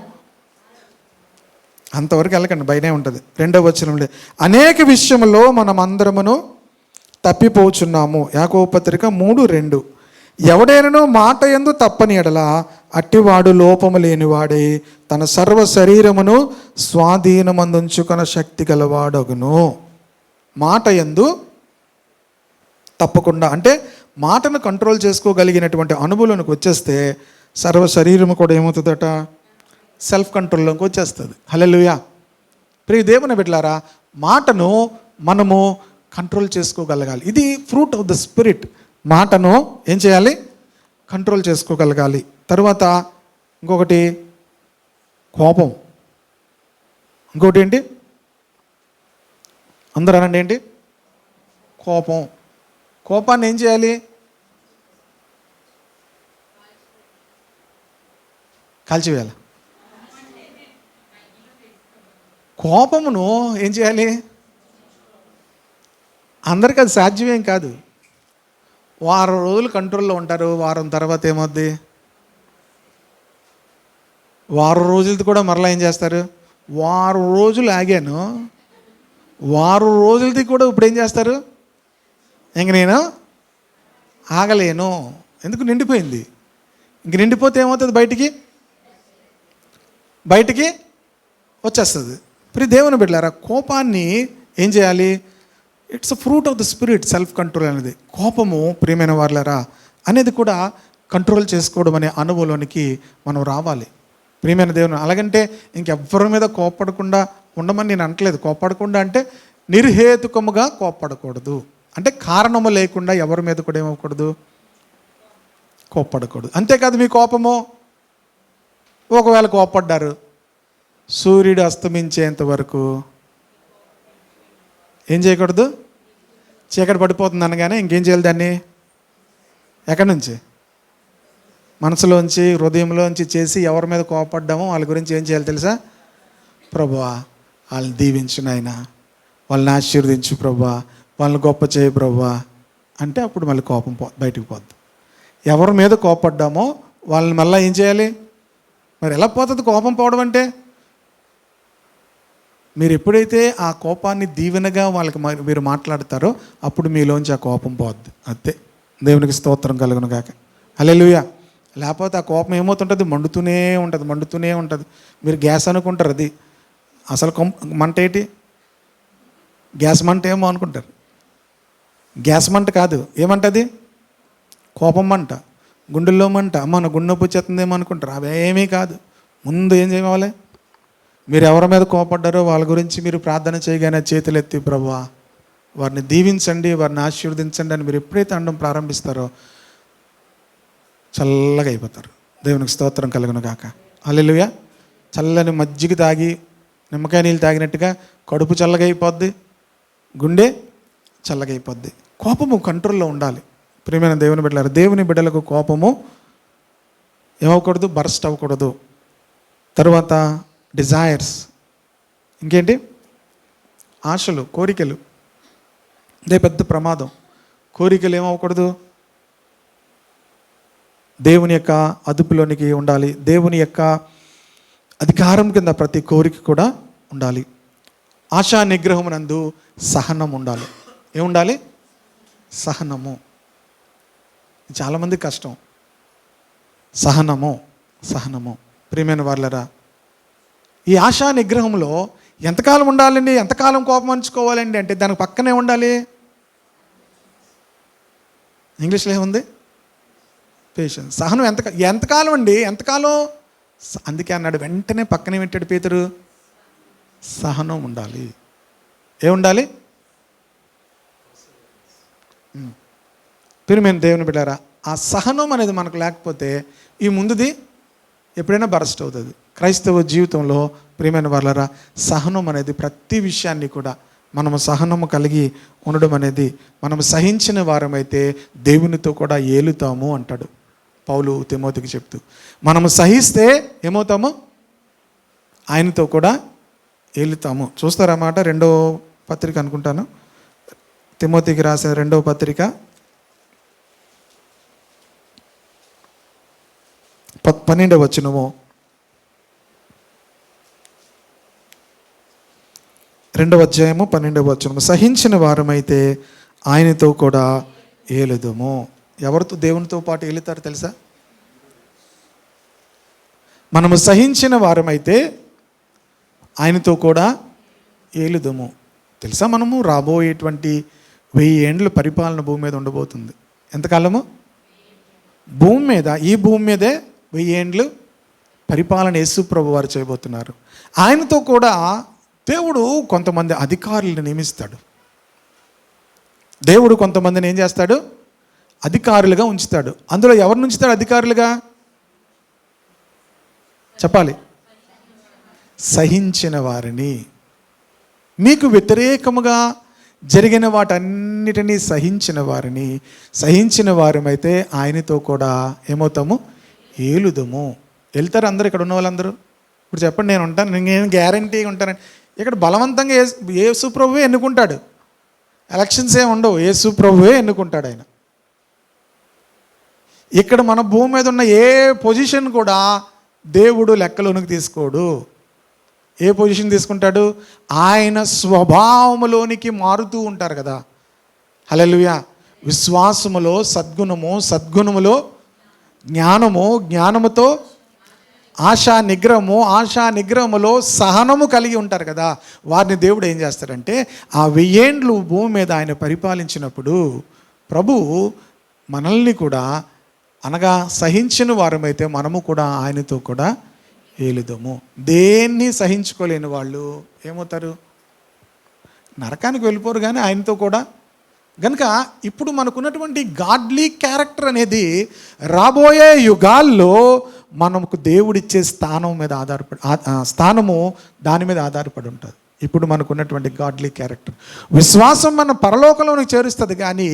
అంతవరకు వెళ్ళకండి, బయనే ఉంటుంది. 2వ వచనంలో, అనేక విషయములో మనం అందరమును తప్పిపోచున్నాము. యాకోబు పత్రిక 3:2. ఎవడైనను మాట యందు తప్పని ఎడల అట్టివాడు లోపము లేనివాడే తన సర్వ శరీరమును స్వాధీనమందుంచుకొన శక్తి గలవాడగును. మాట యందు తప్పకుండా అంటే మాటను కంట్రోల్ చేసుకోగలిగినటువంటి అనుభవంలోకి వచ్చేస్తే సర్వ శరీరము కూడా ఏమవుతుందట? సెల్ఫ్ కంట్రోల్లోకి వచ్చేస్తుంది. హల్లెలూయా. ప్రియ దేవుని బిడ్డలారా, మాటను మనము కంట్రోల్ చేసుకోగలగాలి. ఇది ఫ్రూట్ ఆఫ్ ద స్పిరిట్. మాటను ఏం చేయాలి? కంట్రోల్ చేసుకోగలగాలి. తర్వాత ఇంకొకటి కోపం. ఇంకొకటి ఏంటి? అందరూ అనండి, ఏంటి? కోపం. కోపాన్ని ఏం చేయాలి? కాల్చివేయాలి. కోపమును ఏం చేయాలి? అందరికీ అది సాధ్యమేం కాదు. వారం రోజులు కంట్రోల్లో ఉంటారు, వారం తర్వాత ఏమవుద్ది? వారం రోజులది కూడా మరలా ఏం చేస్తారు? వారం రోజులు ఆగాను, వారం రోజులది కూడా ఇప్పుడు ఏం చేస్తారు? ఇంక నేను ఆగలేను, ఎందుకు? నిండిపోయింది. ఇంక నిండిపోతే ఏమవుతుంది? బయటికి వచ్చేస్తుంది. ప్రియ దేవుని బిడ్డలారా, కోపాన్ని ఏం చేయాలి? It's a fruit of the spirit. Self control అనేది, కోపము ప్రియమైన వారులారా అనేది కూడా కంట్రోల్ చేసుకోవడం అనే అనుభవంలోనికి మనం రావాలి. ప్రియమైన దేవుని, అలాగంటే ఇంకెవ్వరి మీద కోప్పడకుండా ఉండమని నేను అనట్లేదు. కోప్పడకుండా అంటే నిర్హేతుకముగా కోప్పడకూడదు, అంటే కారణము లేకుండా ఎవరి మీద కూడా ఏమవ్వకూడదు? కోప్పడకూడదు. అంతేకాదు, మీ కోపము ఒకవేళ కోప్పడ్డారు, సూర్యుడు అస్తమించేంత వరకు ఏం చేయకూడదు? చీకటి పడిపోతుంది అనగానే ఇంకేం చేయాలి? దాన్ని ఎక్కడి నుంచి? మనసులోంచి, హృదయంలోంచి చేసి ఎవరి మీద కోపడ్డామో వాళ్ళ గురించి ఏం చేయాలి తెలుసా? ప్రభువా వాళ్ళని దీవించు నాయనా, వాళ్ళని ఆశీర్వదించు ప్రభువా, వాళ్ళని గొప్ప చేయి ప్రభువా అంటే అప్పుడు మళ్ళీ కోపం బయటికి పోద్ది. ఎవరి మీద కోపడ్డామో వాళ్ళని మళ్ళీ ఏం చేయాలి? మరి ఎలా పోతుంది కోపం పోవడం అంటే? మీరు ఎప్పుడైతే ఆ కోపాన్ని దీవెనగా వాళ్ళకి మీరు మాట్లాడతారో అప్పుడు మీలోంచి ఆ కోపం పోద్ది. అంతే. దేవునికి స్తోత్రం కలుగును గాక. హల్లెలూయా. లేకపోతే ఆ కోపం ఏమవుతుంటుంది, మండుతూనే ఉంటుంది, మండుతూనే ఉంటుంది. మీరు గ్యాస్ అనుకుంటారు, అది అసలు మంట ఏంటి, గ్యాస్ మంట ఏమో అనుకుంటారు. గ్యాస్ మంట కాదు, ఏమంటది, కోపం మంట, గుండెల్లో మంట, మన గుండె నొప్పి వచ్చేస్తుందేమో అనుకుంటారు. అవేమీ కాదు. ముందు ఏం చేయాలి, మీరు ఎవరి మీద కోపడ్డారో వాళ్ళ గురించి మీరు ప్రార్థన చేయగానే చేతులెత్తి, ప్రభువా వారిని దీవించండి, వారిని ఆశీర్వదించండి అని మీరు ఎప్పుడైతే అనడం ప్రారంభిస్తారో చల్లగా అయిపోతారు. దేవునికి స్తోత్రం కలుగును గాక. హల్లెలూయా. చల్లని మజ్జిగ తాగి, నిమ్మకాయ నీళ్ళు తాగినట్టుగా కడుపు చల్లగా అయిపోద్ది, గుండె చల్లగా అయిపోద్ది. కోపము కంట్రోల్లో ఉండాలి. ప్రియమైన దేవుని బిడ్డలారా, దేవుని బిడ్డలకు కోపము ఏమవకూడదు, బర్స్ట్ అవ్వకూడదు. తర్వాత డిజైర్స్, ఇంకేంటి, ఆశలు, కోరికలు. ఇదే పెద్ద ప్రమాదం. కోరికలు ఏమవ్వకూడదు, దేవుని యొక్క అదుపులోనికి ఉండాలి. దేవుని యొక్క అధికారం కింద ప్రతి కోరిక కూడా ఉండాలి. ఆశా నిగ్రహమునందు సహనం ఉండాలి. ఏముండాలి, సహనము. చాలామంది కష్టం, సహనము. ప్రియమైన వాళ్ళరా, ఈ ఆశా నిగ్రహంలో ఎంతకాలం ఉండాలండి, ఎంతకాలం కోపం అంచుకోవాలండి అంటే దానికి పక్కనే ఉండాలి. ఇంగ్లీష్లో ఏముంది, పేషెన్స్. సహనం ఎంతకాలం అండి, ఎంతకాలం. అందుకే అన్నాడు, వెంటనే పక్కనే పెట్టాడు పేతురు, సహనం ఉండాలి. ఏముండాలి, ప్రియమైన దేవుని బిడ్డారా, ఆ సహనం అనేది మనకు లేకపోతే ఈ ముందుది ఎప్పుడైనా బరస్ట్ అవుతుంది. క్రైస్తవ జీవితంలో ప్రియమైన వాళ్ళరా, సహనం అనేది ప్రతి విషయాన్ని కూడా మనము సహనము కలిగి ఉండడం అనేది, మనము సహించిన వారమైతే దేవునితో కూడా ఏలుతాము అంటాడు పౌలు తిమోతికి చెప్తూ. మనము సహిస్తే ఏమవుతాము, ఆయనతో కూడా ఏలుతాము. చూస్తారన్నమాట. 2వ పత్రిక అనుకుంటాను, తిమోతికి రాసిన 2వ పత్రిక 12వ వచనము. 2వ అధ్యాయము 12వ వచనము. సహించిన వారమైతే ఆయనతో కూడా ఏలుదుము. ఎవరితో దేవునితో పాటు ఏలుతారు తెలుసా? మనము సహించిన వారమైతే ఆయనతో కూడా ఏలుదుము. తెలుసా, మనము రాబోయేటువంటి 1000 ఏండ్లు పరిపాలన భూమి మీద ఉండబోతుంది. ఎంతకాలము? భూమి మీద, ఈ భూమి మీదే 1000 ఏండ్లు పరిపాలన యేసు ప్రభు వారు చేయబోతున్నారు. ఆయనతో కూడా దేవుడు కొంతమంది అధికారులను నియమిస్తాడు. దేవుడు కొంతమందిని ఏం చేస్తాడు, అధికారులుగా ఉంచుతాడు. అందులో ఎవరిని ఉంచుతాడు అధికారులుగా? చెప్పాలి, సహించిన వారిని. మీకు వ్యతిరేకముగా జరిగిన వాటన్నిటినీ సహించిన వారిని. సహించిన వారమైతే ఆయనతో కూడా ఏమవుతాము, ఏలుదము. వెళ్తారు అందరూ, ఇక్కడ ఉన్న వాళ్ళందరూ. ఇప్పుడు చెప్పండి, నేను ఉంటాను, నేను గ్యారంటీగా ఉంటానండి. ఇక్కడ బలవంతంగా యేసు ప్రభువే ఎన్నుకుంటాడు. ఎలక్షన్స్ ఏమి ఉండవు, యేసు ప్రభువే ఎన్నుకుంటాడు ఆయన. ఇక్కడ మన భూమి మీద ఉన్న ఏ పొజిషన్ కూడా దేవుడు లెక్కలోనికి తీసుకోడు. ఏ పొజిషన్ తీసుకుంటాడు? ఆయన స్వభావములోనికి మారుతూ ఉంటారు కదా. హల్లెలూయా. విశ్వాసములో సద్గుణము, సద్గుణములో జ్ఞానము, జ్ఞానముతో ఆశా నిగ్రహము, ఆశా నిగ్రహములో సహనము కలిగి ఉంటారు కదా. వారిని దేవుడు ఏం చేస్తాడంటే, ఆ 1000 ఏండ్లు భూమి మీద ఆయన పరిపాలించినప్పుడు ప్రభువు మనల్ని కూడా, అనగా సహించిన వారమైతే మనము కూడా ఆయనతో కూడా ఏలుదము. దేన్ని సహించుకోలేని వాళ్ళు ఏమవుతారు? నరకానికి వెళ్ళిపోరు. కానీ ఆయనతో కూడా కనుక ఇప్పుడు మనకున్నటువంటి గాడ్లీ క్యారెక్టర్ అనేది రాబోయే యుగాల్లో మనకు దేవుడిచ్చే స్థానం మీద స్థానము దాని మీద ఆధారపడి ఉంటుంది. ఇప్పుడు మనకున్నటువంటి గాడ్లీ క్యారెక్టర్, విశ్వాసం మన పరలోకంలోనికి చేరుస్తుంది. కానీ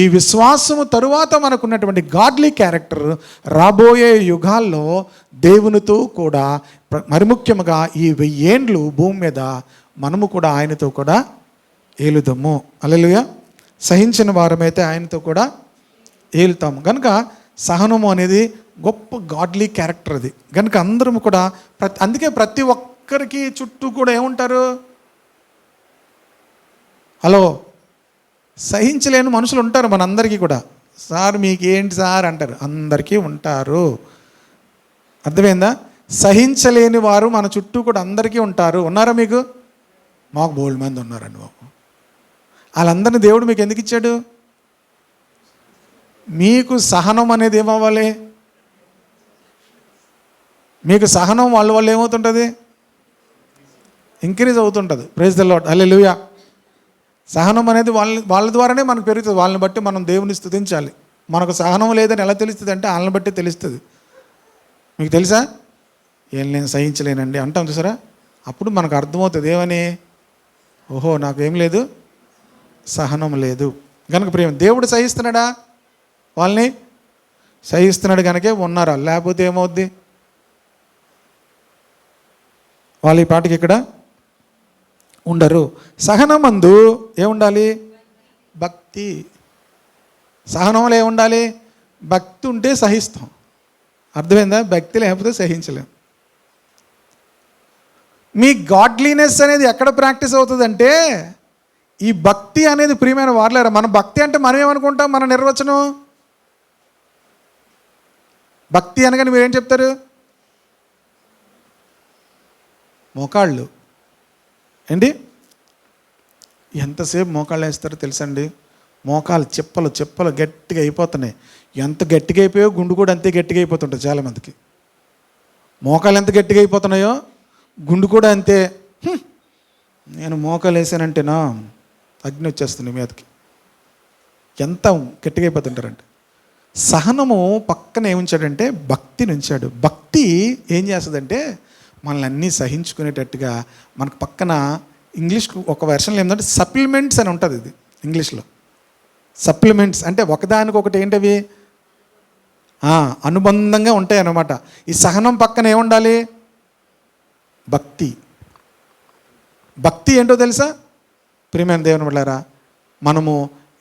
ఈ విశ్వాసము తరువాత మనకున్నటువంటి గాడ్లీ క్యారెక్టర్ రాబోయే యుగాల్లో దేవునితో కూడా, మరి ముఖ్యంగా ఈ 1000 ఏండ్లు భూమి మీద మనము కూడా ఆయనతో కూడా ఏలుదము. హల్లెలూయా. సహించిన వారమైతే ఆయనతో కూడా ఏలుతాము. కనుక సహనము అనేది గొప్ప గాడ్లీ క్యారెక్టర్ అది. కనుక అందరం కూడా అందుకే ప్రతి ఒక్కరికి చుట్టూ కూడా ఏముంటారు? హలో, సహించలేని మనుషులు ఉంటారు మనందరికీ కూడా. సార్ మీకేంటి సార్ అంటారు. అందరికీ ఉంటారు. అర్థమైందా? సహించలేని వారు మన చుట్టూ కూడా అందరికీ ఉంటారు. ఉన్నారా మీకు? మాకు బోల్డ్ మంది ఉన్నారండి బాబు. వాళ్ళందరినీ దేవుడు మీకు ఎందుకు ఇచ్చాడు? మీకు సహనం అనేది ఏమవ్వాలి? మీకు సహనం వాళ్ళ వల్ల ఏమవుతుంటుంది? ఇంక్రీజ్ అవుతుంటుంది. ప్రైజ్ ది లార్డ్, హల్లెలూయా. సహనం అనేది వాళ్ళ ద్వారానే మనకు పెరుగుతుంది. వాళ్ళని బట్టి మనం దేవుని స్తుతించాలి. మనకు సహనం లేదని ఎలా తెలుస్తుంది అంటే వాళ్ళని బట్టి తెలుస్తుంది. మీకు తెలుసా? ఏం నేను సహించలేనండి అంటాం చూసారా? అప్పుడు మనకు అర్థమవుతుంది ఏమని, ఓహో నాకేం లేదు, సహనం లేదు. కనుక ప్రేమ దేవుడు సహిస్తున్నాడా? వాళ్ళని సహిస్తున్నాడు కనుకే ఉన్నారా, లేకపోతే ఏమవుద్ది? వాళ్ళు ఈ పాటికి ఇక్కడ ఉండరు. సహనమందు ఏముండాలి? భక్తి. సహనంలో ఏముండాలి? భక్తి ఉంటే సహిస్తాం. అర్థమైందా? భక్తి లేకపోతే సహించలేం. మీ గాడ్లీనెస్ అనేది ఎక్కడ ప్రాక్టీస్ అవుతుందంటే ఈ భక్తి అనేది ప్రియమైన వారలేరా. మన భక్తి అంటే మనం ఏమనుకుంటాం? మన నిర్వచనం భక్తి అనగానే మీరేం చెప్తారు? మోకాళ్ళు ఏంటి? ఎంతసేపు మోకాళ్ళు వేస్తారో తెలుసండి? మోకాలు చెప్పలు గట్టిగా అయిపోతున్నాయి. ఎంత గట్టిగా అయిపోయో గుండు కూడా అంతే గట్టిగా అయిపోతుంటుంది చాలామందికి. మోకాలు ఎంత గట్టిగా అయిపోతున్నాయో గుండు కూడా అంతే. నేను మోకాలు వేసానంటేనా అగ్ని వచ్చేస్తుంది మీదకి. ఎంత గట్టిగా అయిపోతుంటారంటే. సహనము పక్కన ఏముంచాడంటే భక్తిని ఉంచాడు. భక్తి ఏం చేస్తుందంటే మనల్ని అన్నీ సహించుకునేటట్టుగా మనకు పక్కన ఇంగ్లీష్కు ఒక వెర్షన్లో ఏంటంటే సప్లిమెంట్స్ అని ఉంటుంది. ఇది ఇంగ్లీష్లో సప్లిమెంట్స్ అంటే ఒకదానికొకటి ఏంటవి అనుబంధంగా ఉంటాయి అన్నమాట. ఈ సహనం పక్కన ఏముండాలి? భక్తి. భక్తి ఏంటో తెలుసా? ప్రియమైన దేవుని బిడ్డలారా, మనము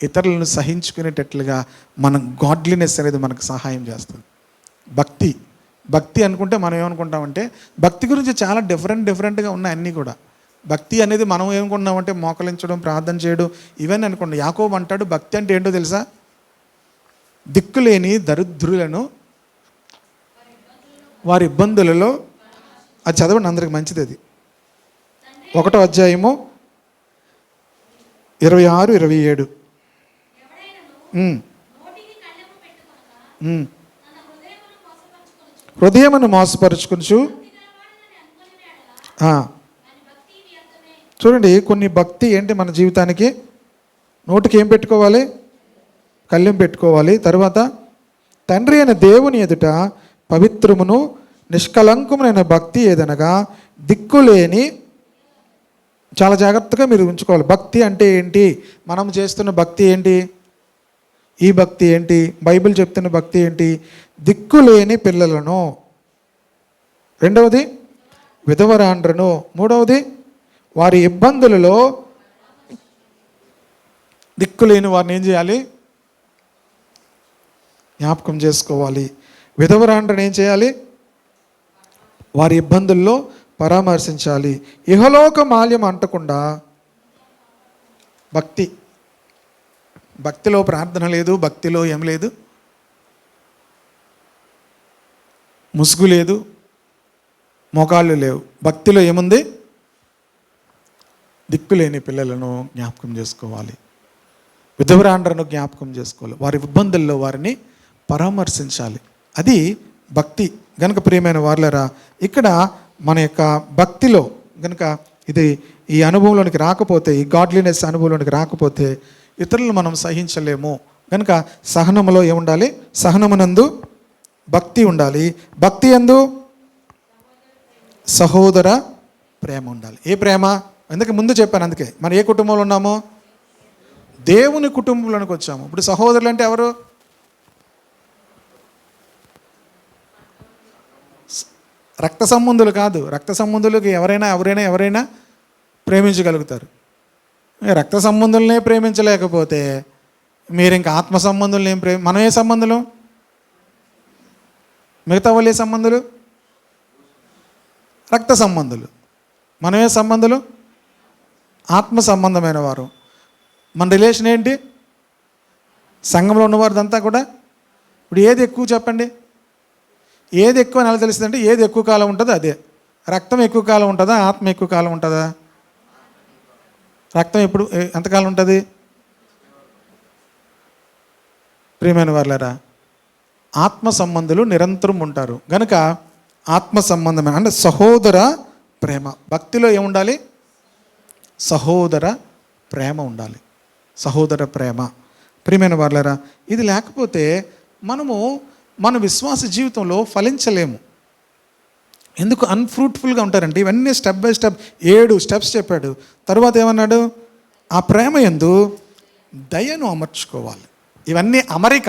ఇతరులను సహించుకునేటట్లుగా మన గాడ్లీనెస్ అనేది మనకు సహాయం చేస్తుంది. భక్తి అనుకుంటే మనం ఏమనుకుంటామంటే భక్తి గురించి చాలా డిఫరెంట్గా ఉన్నాయి అన్నీ కూడా. భక్తి అనేది మనం ఏమనుకుంటున్నామంటే మోకలించడం, ప్రార్థన చేయడం ఇవన్నీ అనుకోండి. యాకోబు అంటాడు భక్తి అంటే ఏంటో తెలుసా? దిక్కులేని దరిద్రులను వారి ఇబ్బందులలో, అది చదవండి అందరికి మంచిది. అది 1వ అధ్యాయము 26-27. హృదయమును మోసపరుచుకొనుచు. చూడండి, కొన్ని భక్తి ఏంటి మన జీవితానికి? నోటికి ఏం పెట్టుకోవాలి? కళ్ళెం పెట్టుకోవాలి. తర్వాత తండ్రి అయిన దేవుని ఎదుట పవిత్రమును నిష్కలంకమునైన భక్తి ఏదనగా దిక్కులేని. చాలా జాగ్రత్తగా మీరు ఉంచుకోవాలి. భక్తి అంటే ఏంటి? మనం చేస్తున్న భక్తి ఏంటి? ఈ భక్తి ఏంటి? బైబిల్ చెప్తున్న భక్తి ఏంటి? దిక్కులేని పిల్లలను. రెండవది విధవరాండ్రను. మూడవది వారి ఇబ్బందులలో. దిక్కులేని వారిని ఏం చేయాలి? జ్ఞాపకం చేసుకోవాలి. విధవరాండ్రను ఏం చేయాలి? వారి ఇబ్బందుల్లో పరామర్శించాలి. ఇహలోక మాల్యం అంటకుండా భక్తిలో ప్రార్థన లేదు, భక్తిలో ఏం లేదు, ముసుగు లేదు, మోకాళ్ళు లేవు. భక్తిలో ఏముంది? దిక్కులేని పిల్లలను జ్ఞాపకం చేసుకోవాలి, విధవరాండ్రను జ్ఞాపకం చేసుకోవాలి, వారి ఇబ్బందుల్లో వారిని పరామర్శించాలి. అది భక్తి. గనుక ప్రియమైన వారలారా, ఇక్కడ మన యొక్క భక్తిలో గనుక ఇది ఈ అనుభవంలోనికి రాకపోతే, ఈ గాడ్లీనెస్ అనుభవంలోనికి రాకపోతే ఇతరులను మనం సహించలేము. కనుక సహనములో ఏముండాలి? సహనమునందు భక్తి ఉండాలి. భక్తి యందు సహోదర ప్రేమ ఉండాలి. ఏ ప్రేమ? అందుకే ముందు చెప్పాను. అందుకే మనం ఏ కుటుంబంలో ఉన్నామో? దేవుని కుటుంబంలోనికి వచ్చాము. ఇప్పుడు సహోదరులు అంటే ఎవరు? రక్త సంబంధులు కాదు. రక్త సంబంధులకి ఎవరైనా ప్రేమించగలుగుతారు. రక్త సంబంధులనే ప్రేమించలేకపోతే మీరు ఇంకా ఆత్మ సంబంధులను మనం ఏ సంబంధులు? మిగతా వాళ్ళు ఏ సంబంధులు? రక్త సంబంధులు. మనం ఏ సంబంధులు? ఆత్మ సంబంధమైన వారు. మన రిలేషన్ ఏంటి? సంఘంలో ఉన్నవారిదంతా కూడా. ఇప్పుడు ఏది ఎక్కువ చెప్పండి? ఏది ఎక్కువ నెల తెలుస్తుందంటే ఏది ఎక్కువ కాలం ఉంటుందో అదే. రక్తం ఎక్కువ కాలం ఉంటుందా, ఆత్మ ఎక్కువ కాలం ఉంటుందా? రక్తం ఎప్పుడు ఎంతకాలం ఉంటుంది? ప్రియమైన వారులారా, ఆత్మ సంబంధులు నిరంతరం ఉంటారు గనుక ఆత్మ సంబంధమైన అంటే సహోదర ప్రేమ. భక్తిలో ఏముండాలి? సహోదర ప్రేమ ఉండాలి. సహోదర ప్రేమ. ప్రియమైన వారులారా, ఇది లేకపోతే మనము మన విశ్వాస జీవితంలో ఫలించలేము. ఎందుకు అన్ఫ్రూట్ఫుల్గా ఉంటారంటే ఇవన్నీ స్టెప్ బై స్టెప్ 7 స్టెప్స్ చెప్పాడు. తర్వాత ఏమన్నాడు? ఆ ప్రేమ యందు దయను అమర్చుకోవాలి. ఇవన్నీ అమరిక.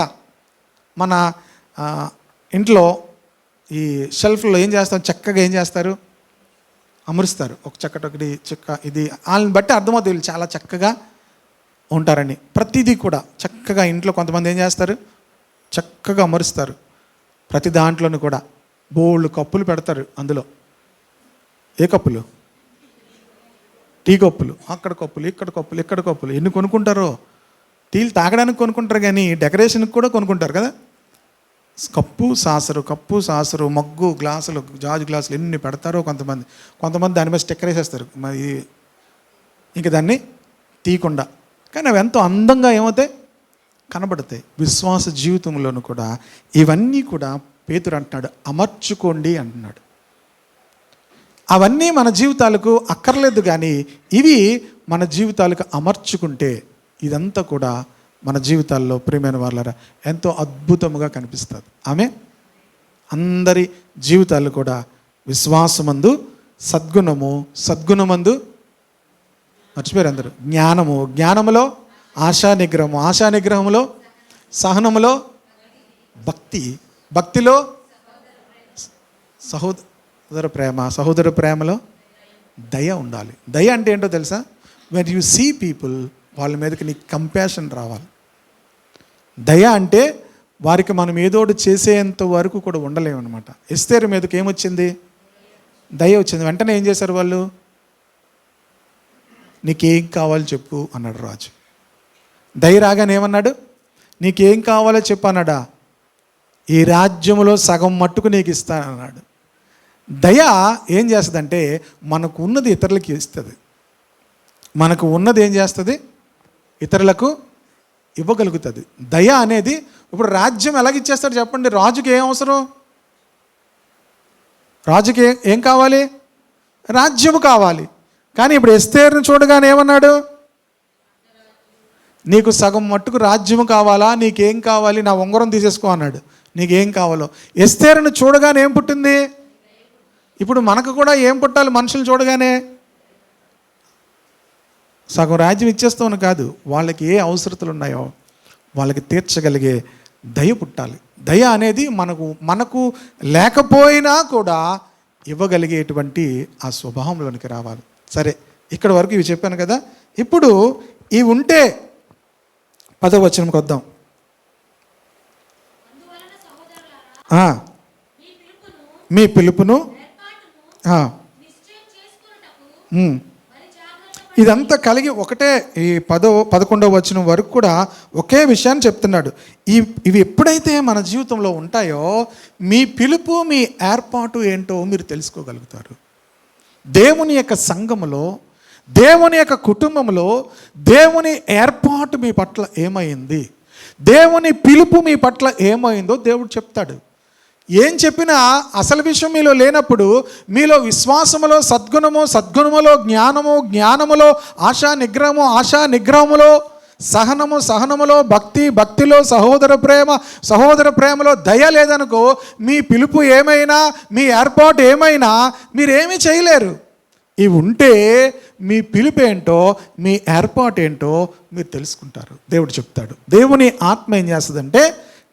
మన ఇంట్లో ఈ షెల్ఫ్లో ఏం చేస్తాం? చక్కగా ఏం చేస్తారు? అమరుస్తారు. ఒక చక్కటి చెక్క. ఇది వాళ్ళని బట్టి అర్థమవుతుంది వీళ్ళు చాలా చక్కగా ఉంటారని. ప్రతిదీ కూడా చక్కగా ఇంట్లో కొంతమంది ఏం చేస్తారు? చక్కగా అమరుస్తారు. ప్రతి దాంట్లోనూ కూడా బోళ్ళు కప్పులు పెడతారు. అందులో ఏ కప్పులు? టీ కప్పులు. అక్కడ కప్పులు, ఇక్కడ కప్పులు, ఇక్కడ కప్పులు. ఎన్ని కొనుక్కుంటారో. టీలు తాగడానికి కొనుక్కుంటారు కానీ డెకరేషన్కి కూడా కొనుక్కుంటారు కదా. కప్పు సాసరు, మగ్గు, గ్లాసులు, జాజు గ్లాసులు ఎన్ని పెడతారో కొంతమంది దాని మీద స్టిక్కర్ వేసేస్తారు మరి ఇంక దాన్ని తీయకుండా. కానీ అవి ఎంతో అందంగా ఏమవుతాయి? కనబడతాయి. విశ్వాస జీవితంలోనూ కూడా ఇవన్నీ కూడా పేతురు అంటున్నాడు అమర్చుకోండి అంటున్నాడు. అవన్నీ మన జీవితాలకు అక్కర్లేదు కానీ ఇవి మన జీవితాలకు అమర్చుకుంటే ఇదంతా కూడా మన జీవితాల్లో ప్రియమైన వాళ్ళరా ఎంతో అద్భుతముగా కనిపిస్తుంది. ఆమె అందరి జీవితాలు కూడా విశ్వాసమందు సద్గుణమందు మర్చిపోయారు అందరూ. జ్ఞానములో ఆశానిగ్రహములో సహనములో భక్తిలో సహోదర ప్రేమలో దయ ఉండాలి. దయ అంటే ఏంటో తెలుసా? వెన్ యూ సీ పీపుల్ వాళ్ళ మీదకి నీకు కంపాషన్ రావాలి. దయ అంటే వారికి మనం ఏదోటి చేసేంత వరకు కూడా ఉండలేమన్నమాట. ఎస్తేరు మీదకి ఏమొచ్చింది? దయ వచ్చింది. వెంటనే ఏం చేశారు వాళ్ళు? నీకేం కావాలి చెప్పు అన్నాడు రాజు. దయ రాగానే ఏమన్నాడు? నీకేం కావాలో చెప్పు అన్నాడా? ఈ రాజ్యములో సగం మట్టుకు నీకు ఇస్తానన్నాడు. దయ ఏం చేస్తుందంటే మనకు ఉన్నది ఇతరులకి ఇస్తుంది. మనకు ఉన్నది ఏం చేస్తుంది? ఇతరులకు ఇవ్వగలుగుతుంది. దయ అనేది ఇప్పుడు రాజ్యం ఎలాగిచ్చేస్తాడు చెప్పండి? రాజుకి ఏం అవసరం? రాజుకి ఏం కావాలి? రాజ్యము కావాలి. కానీ ఇప్పుడు ఎస్తేరును చూడగానే ఏమన్నాడు? నీకు సగం మట్టుకు రాజ్యము కావాలా? నీకేం కావాలి? నా ఉంగరం తీసేసుకో అన్నాడు. నీకేం కావాలో. ఎస్తేరును చూడగానే ఏం పుట్టింది? ఇప్పుడు మనకు కూడా ఏం పుట్టాలి? మనుషులు చూడగానే సగం రాజ్యం ఇచ్చేస్తామని కాదు, వాళ్ళకి ఏ అవసరతలు ఉన్నాయో వాళ్ళకి తీర్చగలిగే దయ పుట్టాలి. దయ అనేది మనకు లేకపోయినా కూడా ఇవ్వగలిగేటువంటి ఆ స్వభావంలోనికి రావాలి. సరే, ఇక్కడ వరకు ఇవి చెప్పాను కదా. ఇప్పుడు ఇవి ఉంటే 10వ వచనంకి వద్దాం. మీ పిలుపును ఇదంతా కలిగి ఒకటే ఈ 11వ వచనం వరకు కూడా ఒకే విషయాన్ని చెప్తున్నాడు. ఇవి ఎప్పుడైతే మన జీవితంలో ఉంటాయో మీ పిలుపు, మీ ఏర్పాటు ఏంటో మీరు తెలుసుకోగలుగుతారు. దేవుని యొక్క సంఘములో, దేవుని యొక్క కుటుంబంలో దేవుని ఏర్పాటు మీ పట్ల ఏమైంది, దేవుని పిలుపు మీ పట్ల ఏమైందో దేవుడు చెప్తాడు. ఏం చెప్పినా అసలు విషయం మీలో లేనప్పుడు మీలో విశ్వాసములో సద్గుణములో జ్ఞానములో ఆశా నిగ్రహములో సహనములో భక్తిలో సహోదర ప్రేమలో దయ లేదనుకో, మీ పిలుపు ఏమైనా, మీ ఏర్పాటు ఏమైనా మీరేమీ చేయలేరు. ఇవి ఉంటే మీ పిలుపు ఏంటో, మీ ఏర్పాటు ఏంటో మీరు తెలుసుకుంటారు. దేవుడు చెప్తాడు. దేవుని ఆత్మ ఏం చేస్తుందంటే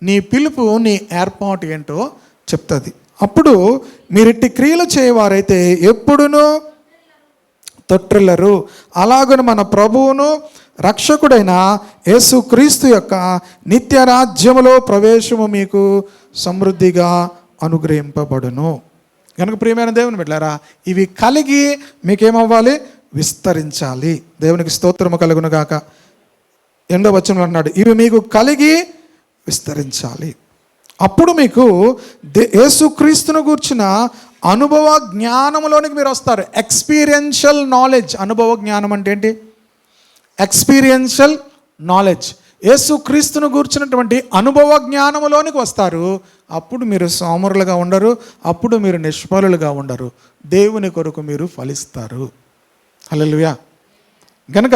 నీ పిలుపు, నీ ఏర్పాటు ఏంటో చెప్తుంది. అప్పుడు మీరిట్టి క్రియలు చేయవారైతే ఎప్పుడునూ తొట్టిల్లరు. అలాగని మన ప్రభువును రక్షకుడైన యేసుక్రీస్తు యొక్క నిత్య రాజ్యములో ప్రవేశము మీకు సమృద్ధిగా అనుగ్రహింపబడును. కనుక ప్రియమైన దేవుని బిడ్డలారా, ఇవి కలిగి మీకేమవ్వాలి? విస్తరించాలి. దేవునికి స్తోత్రము కలుగును గాక. 8వ వచనంలో అన్నాడు, ఇవి మీకు కలిగి విస్తరించాలి. అప్పుడు మీకు యేసుక్రీస్తును గూర్చిన అనుభవ జ్ఞానంలోనికి మీరు వస్తారు. Experiential knowledge. అనుభవ జ్ఞానం అంటే ఏంటి? Experiential knowledge. యేసుక్రీస్తును గూర్చినటువంటి అనుభవ జ్ఞానములోనికి వస్తారు. అప్పుడు మీరు సోమరులుగా ఉండరు, అప్పుడు మీరు నిష్ఫలులుగా ఉండరు, దేవుని కొరకు మీరు ఫలిస్తారు. హల్లెలూయా. కనుక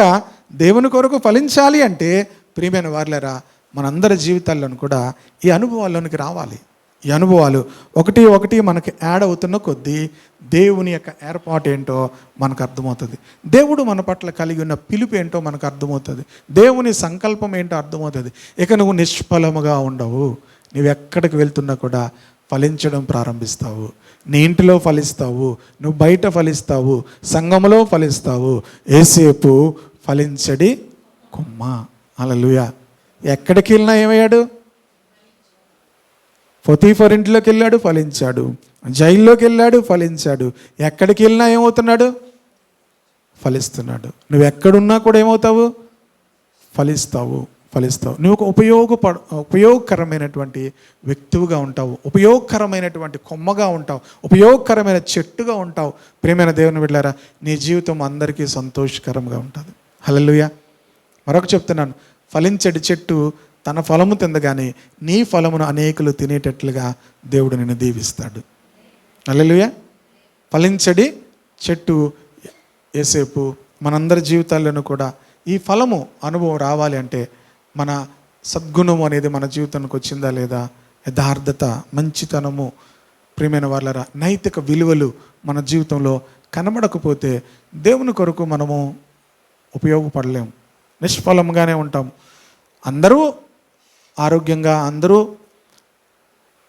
దేవుని కొరకు ఫలించాలి అంటే ప్రియమైన వారులారా, మనందరి జీవితాల్లోనూ కూడా ఈ అనుభవాల్లోనికి రావాలి. ఈ అనుభవాలు ఒకటి ఒకటి మనకి యాడ్ అవుతున్న కొద్దీ దేవుని యొక్క ఏర్పాటు ఏంటో మనకు అర్థమవుతుంది. దేవుడు మన పట్ల కలిగి ఉన్న పిలుపు ఏంటో మనకు అర్థమవుతుంది. దేవుని సంకల్పం ఏంటో అర్థమవుతుంది. ఇక నువ్వు నిష్ఫలముగా ఉండవు. నువ్వు ఎక్కడికి వెళ్తున్నా కూడా ఫలించడం ప్రారంభిస్తావు. నీ ఇంటిలో ఫలిస్తావు, నువ్వు బయట ఫలిస్తావు, సంఘములో ఫలిస్తావు. యేసేపు ఫలించడి కొమ్మ. హల్లెలూయా. ఎక్కడికి వెళ్ళినా ఏమయ్యాడు? పొతీఫర్ ఇంట్లోకి వెళ్ళాడు, ఫలించాడు. జైల్లోకి వెళ్ళాడు, ఫలించాడు. ఎక్కడికి వెళ్ళినా ఏమవుతున్నాడు? ఫలిస్తున్నాడు. నువ్వు ఎక్కడున్నా కూడా ఏమవుతావు? ఫలిస్తావు. నువ్వు ఒక ఉపయోగకరమైనటువంటి వ్యక్తిగా ఉంటావు, ఉపయోగకరమైనటువంటి కొమ్మగా ఉంటావు, ఉపయోగకరమైన చెట్టుగా ఉంటావు. ప్రియమైన దేవుని బిడ్డలారా, నీ జీవితం అందరికీ సంతోషకరంగా ఉంటుంది. హల్లెలూయా. మరొక చెప్తున్నాను, ఫలించడి చెట్టు తన ఫలము తిందగానే నీ ఫలమును అనేకులు తినేటట్లుగా దేవుడు నిన్ను దీవిస్తాడు. హల్లెలూయా. ఫలించడి చెట్టు యేసేపు. మనందరి జీవితాల్లోనూ కూడా ఈ ఫలము అనుభవం రావాలి అంటే మన సద్గుణం అనేది మన జీవితానికి వచ్చిందా లేదా, యథార్థత, మంచితనము, ప్రియమైన వాళ్ళరా, నైతిక విలువలు మన జీవితంలో కనబడకపోతే దేవుని కొరకు మనము ఉపయోగపడలేము, నిష్ఫలంగానే ఉంటాం. అందరూ ఆరోగ్యంగా, అందరూ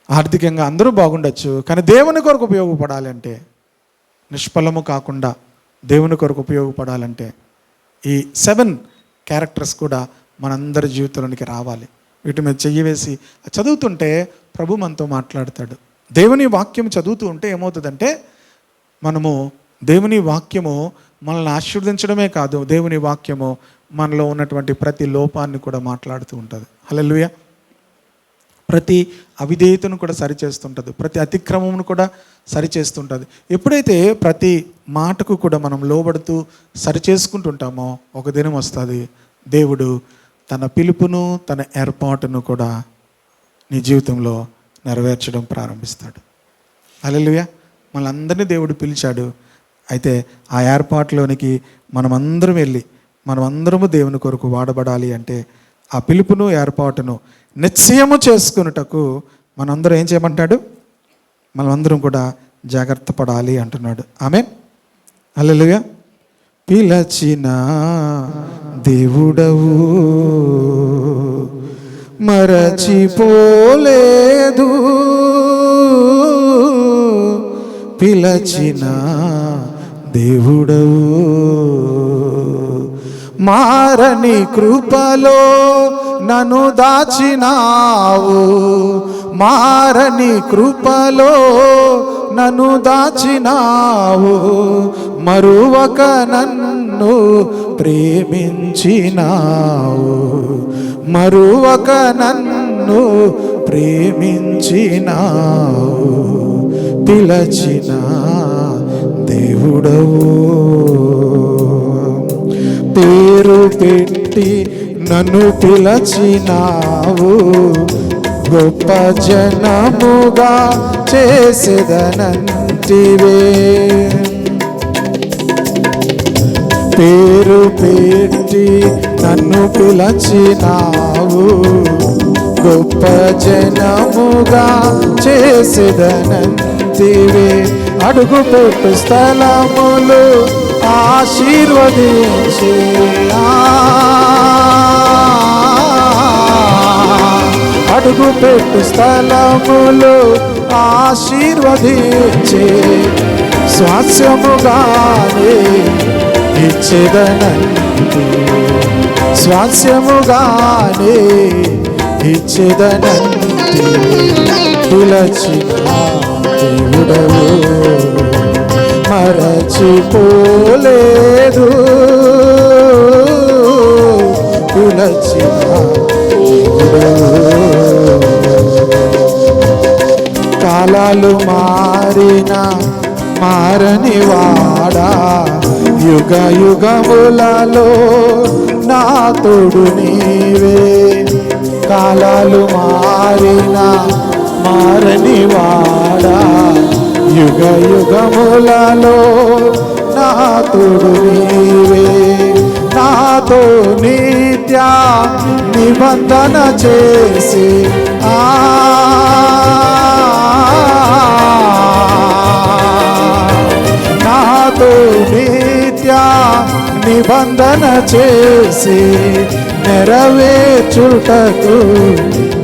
ఆర్థికంగా అందరూ బాగుండొచ్చు, కానీ దేవుని కొరకు ఉపయోగపడాలి అంటే, నిష్ఫలము కాకుండా దేవుని కొరకు ఉపయోగపడాలంటే ఈ 7 క్యారెక్టర్స్ కూడా మనందరి జీవితంలోనికి రావాలి. వీటి మీద చెయ్యి వేసి చదువుతుంటే ప్రభు మనతో మాట్లాడతాడు. దేవుని వాక్యం చదువుతూ ఉంటే ఏమవుతుందంటే, మనము దేవుని వాక్యము మనల్ని ఆశీర్వదించడమే కాదు, దేవుని వాక్యము మనలో ఉన్నటువంటి ప్రతి లోపాన్ని కూడా మాట్లాడుతూ ఉంటుంది. హల్లెలూయా. ప్రతి అవిధేయతను కూడా సరిచేస్తుంటుంది, ప్రతి అతిక్రమమును కూడా సరిచేస్తుంటుంది. ఎప్పుడైతే ప్రతి మాటకు కూడా మనం లోబడుతూ సరిచేసుకుంటుంటామో ఒక దినం వస్తుంది, దేవుడు తన పిలుపును, తన ఏర్పాటును కూడా నీ జీవితంలో నెరవేర్చడం ప్రారంభిస్తాడు. హల్లెలూయా. మనందరినీ దేవుడు పిలిచాడు. అయితే ఆ ఏర్పాటులోనికి మనమందరం వెళ్ళి మనమందరము దేవుని కొరకు వాడబడాలి అంటే ఆ పిలుపును, ఏర్పాటును నిశ్చయము చేసుకున్నటకు మనందరం ఏం చేయమంటాడు? మనమందరం కూడా జాగ్రత్త పడాలి అంటున్నాడు. ఆమేన్. హల్లెలూయా. పిలచిన దేవుడవు మరచిపోలేదు, పిలచిన దేవుడవు మారని కృపలో నన్ను దాచినావు, మారని కృపలో నన్ను దాచినావు, మరువక నన్ను ప్రేమించినావు, మరువక నన్ను ప్రేమించినావు, పిలచిన దేవుడవు పేరు పెట్టి నన్ను పిలచినావు, గొప్ప జనముగా చేసేదనంటివే, పేరు పెట్టి నన్ను పిలచినావు, గొప్ప జనముగా చేసేదనంటివే, అడుగుపెట్టు స్థలములు ఆశీర్వదించి, అడుగుపెట్టు స్థలములు ఆశీర్వదించి, స్వాస్యముగానే ఇచ్చేదనంటి, స్వాస్యముగానే ఇచ్చేదనంటి, పిలచిన దేవుడవు మరచిపోలేదు, పిలచిన పిలచిన కాలాలు మారిన మారని వాడా, యుగ యుగములలో నా తోడు నీవే. కాలాలు మారిన మారని వాడా, యుగ యుగములలో నా తోడు నీవే. నాతో నిత్య నిబంధన చేసి నాతో నిత్య నిబంధన చేసి నెరవేర్చుటకు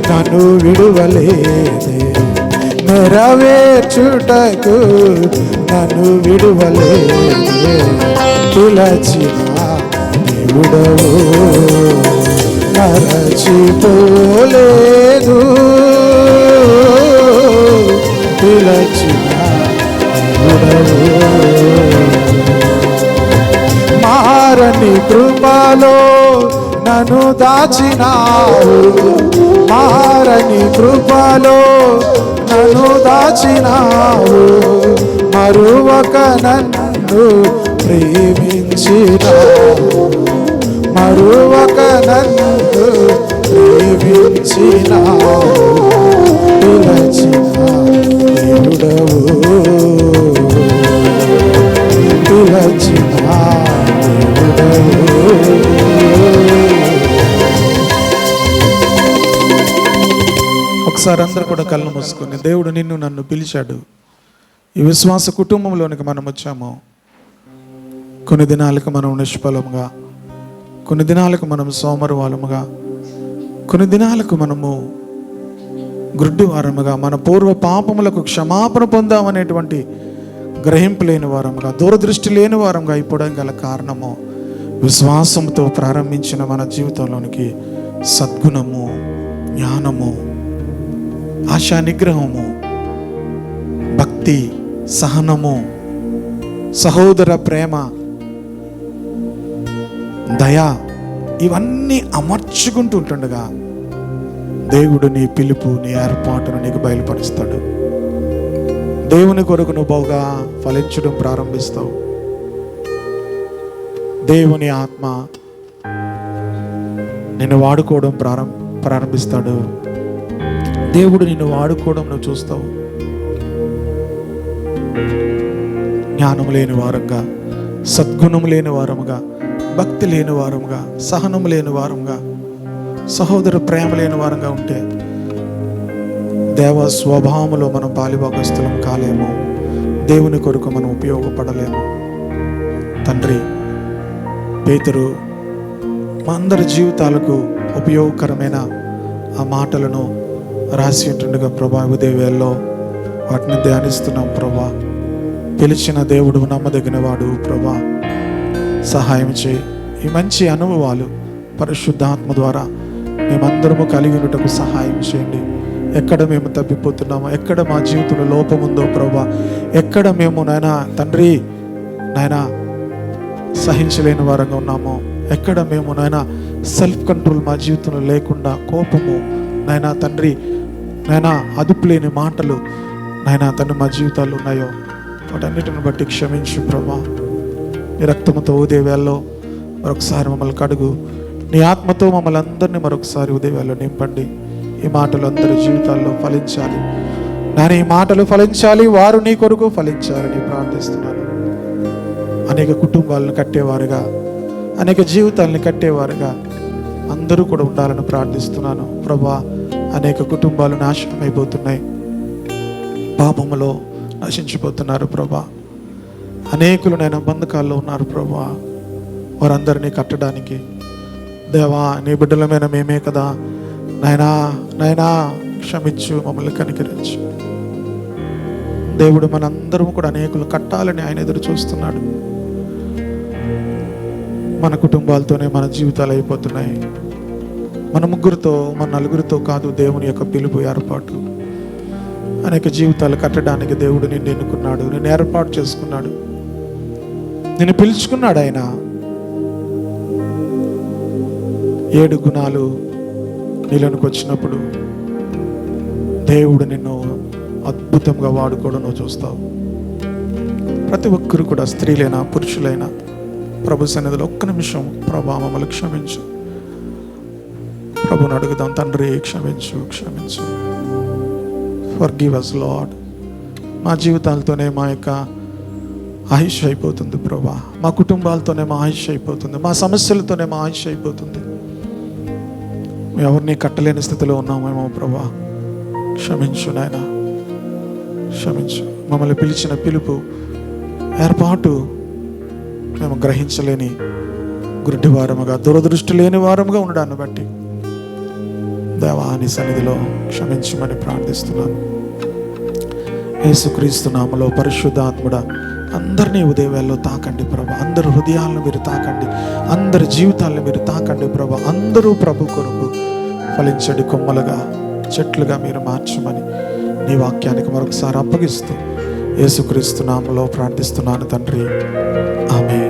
నన్ను విడువలేదే. నెరవేర్చుటకు నన్ను విడువలేదే. పిలచిన దేవుడవు మరచిపోలేదు. పిలచిన దేవుడవు మారని కృపలో నన్ను దాచినావు. మారని కృపలో నన్ను దాచినావు. మరువక నన్ను ప్రేమించినావు. మరువక నన్ను ప్రేమించినావు. పిలచిన దేవుడవు పిలచిన దేవుడవు. ఒకసారి అందరూ కూడా కళ్ళు మూసుకొని, దేవుడు నిన్ను నన్ను పిలిచాడు. ఈ విశ్వాస కుటుంబంలోనికి మనం వచ్చాము. కొన్ని దినాలకు మనం నిష్ఫలముగా, కొన్ని దినాలకు మనం సోమరువారముగా, కొన్ని దినాలకు మనము గ్రుడ్డివారముగా, మన పూర్వ పాపములకు క్షమాపణ పొందామనేటువంటి గ్రహింపు లేని వారముగా, దూరదృష్టి లేని వారంగా అయిపోవడం గల కారణము విశ్వాసంతో ప్రారంభించిన మన జీవితంలోనికి సద్గుణము, జ్ఞానము, ఆశా నిగ్రహము, భక్తి, సహనము, సహోదర ప్రేమ, దయ ఇవన్నీ అమర్చుకుంటూ ఉంటుండగా దేవుడు నీ పిలుపు, నీ ఏర్పాటును నీకు బయలుపరుస్తాడు. దేవుని కొరకు నువ్వు బాగా ఫలించడం ప్రారంభిస్తావు. దేవుని ఆత్మ నిన్ను వాడుకోవడం ప్రారంభిస్తాడు. దేవుడు నిన్ను వాడుకోవడం నువ్వు చూస్తావు. జ్ఞానం లేని వారంగా, సద్గుణం లేని వారముగా, భక్తి లేని వారముగా, సహనం లేని వారముగా, సహోదర ప్రేమ లేని వారంగా ఉంటే దేవ స్వభావంలో మనం పాలిభాగస్థులం కాలేము. దేవుని కొరకు మనం ఉపయోగపడలేము. తండ్రి, పేతురు మా అందరి జీవితాలకు ఉపయోగకరమైన ఆ మాటలను రాసి ఉంటుండగా ప్రభా, ఉదయవేళలో వాటిని ధ్యానిస్తున్నాం ప్రభా. పిలిచిన దేవుడు నమ్మదగిన వాడు ప్రభా, సహాయం చేయి. ఈ మంచి అనుభవాలు పరిశుద్ధాత్మ ద్వారా మేమందరము కలిగి ఉన్నటకు సహాయం చేయండి. ఎక్కడ మేము తప్పిపోతున్నామో, ఎక్కడ మా జీవితంలో లోపం ఉందో ప్రభా, ఎక్కడ మేము నాయనా తండ్రి నాయనా సహించలేని వారంగా ఉన్నామో, ఎక్కడ మేము నాయనా సెల్ఫ్ కంట్రోల్ మా జీవితంలో లేకుండా కోపము నాయనా తండ్రి నాయనా అదుపు లేని మాటలు నాయనా తండ్రి మా జీవితాల్లో ఉన్నాయో వాటన్నిటిని బట్టి క్షమించు ప్రభా. నీ రక్తముతో ఉదయవేళలో మరొకసారి మమ్మల్ని కడుగు. నీ ఆత్మతో మమ్మల్ని అందరినీ మరొకసారి ఉదయవేళలో నింపండి. ఈ మాటలు అందరి జీవితాల్లో ఫలించాలి నాయన. ఈ మాటలు ఫలించాలి, వారు నీ కొరకు ఫలించాలని ప్రార్థిస్తున్నాను. అనేక కుటుంబాలను కట్టేవారుగా, అనేక జీవితాలను కట్టేవారుగా అందరూ కూడా ఉండాలని ప్రార్థిస్తున్నాను ప్రభా. అనేక కుటుంబాలు నాశనం అయిపోతున్నాయి, పాపములో నశించిపోతున్నారు ప్రభా. అనేకులు నేను బంధకాల్లో ఉన్నారు ప్రభా. వారందరినీ కట్టడానికి దేవా నీ బిడ్డలమైన మేమే కదా నాయనా, నాయనా క్షమించు, మమ్మల్ని కనికరించు. దేవుడు మనందరం కూడా అనేకులు కట్టాలని ఆయన ఎదురు చూస్తున్నాడు. మన కుటుంబాలతోనే మన జీవితాలు అయిపోతున్నాయి. మన ముగ్గురితో, మన నలుగురితో కాదు దేవుని యొక్క పిలుపు ఏర్పాటు. అనేక జీవితాలు కట్టడానికి దేవుడు నిన్ను ఎన్నుకున్నాడు, నిన్ను ఏర్పాటు చేసుకున్నాడు, నిన్ను పిలుచుకున్నాడు. ఆయన 7 గుణాలు నీలోనికి వచ్చినప్పుడు దేవుడు నిన్ను అద్భుతంగా వాడుకోవడం నువ్వు చూస్తావు. ప్రతి ఒక్కరు కూడా, స్త్రీలైనా పురుషులైనా, ప్రభు సన్నిధిలో ఒక్క నిమిషం ప్రభా మమ్మల్ని క్షమించు, ప్రభుని అడుగుదాం. తండ్రి క్షమించు, క్షమించు. Forgive us lord. మా జీవితాలతోనే మా యొక్క ఆయుష్ అయిపోతుంది ప్రభా, మా కుటుంబాలతోనే మా ఆయుష్ అయిపోతుంది, మా సమస్యలతోనే మా ఆయుష్ అయిపోతుంది. ఎవరిని కట్టలేని స్థితిలో ఉన్నామేమో ప్రభా, క్షమించు నాయన, క్షమించు. మమ్మల్ని పిలిచిన పిలుపు, ఏర్పాటు మేము గ్రహించలేని గుడ్డి వారముగా, దురదృష్టి లేని వారముగా ఉండడాన్ని బట్టి దేవాని సన్నిధిలో క్షమించమని ప్రార్థిస్తున్నాను. యేసుక్రీస్తు నామములో పరిశుద్ధాత్ముడా అందరినీ ఉదయవేళలో తాకండి ప్రభా. అందరి హృదయాలను మీరు తాకండి, అందరి జీవితాలను మీరు తాకండి ప్రభా. అందరూ ప్రభు కొరకు ఫలించడి కొమ్మలుగా, చెట్లుగా మీరు మార్చమని నీ వాక్యానికి మరొకసారి అప్పగిస్తూ యేసుక్రీస్తు నామములో ప్రార్థిస్తున్నాను తండ్రి, ఆమేన్.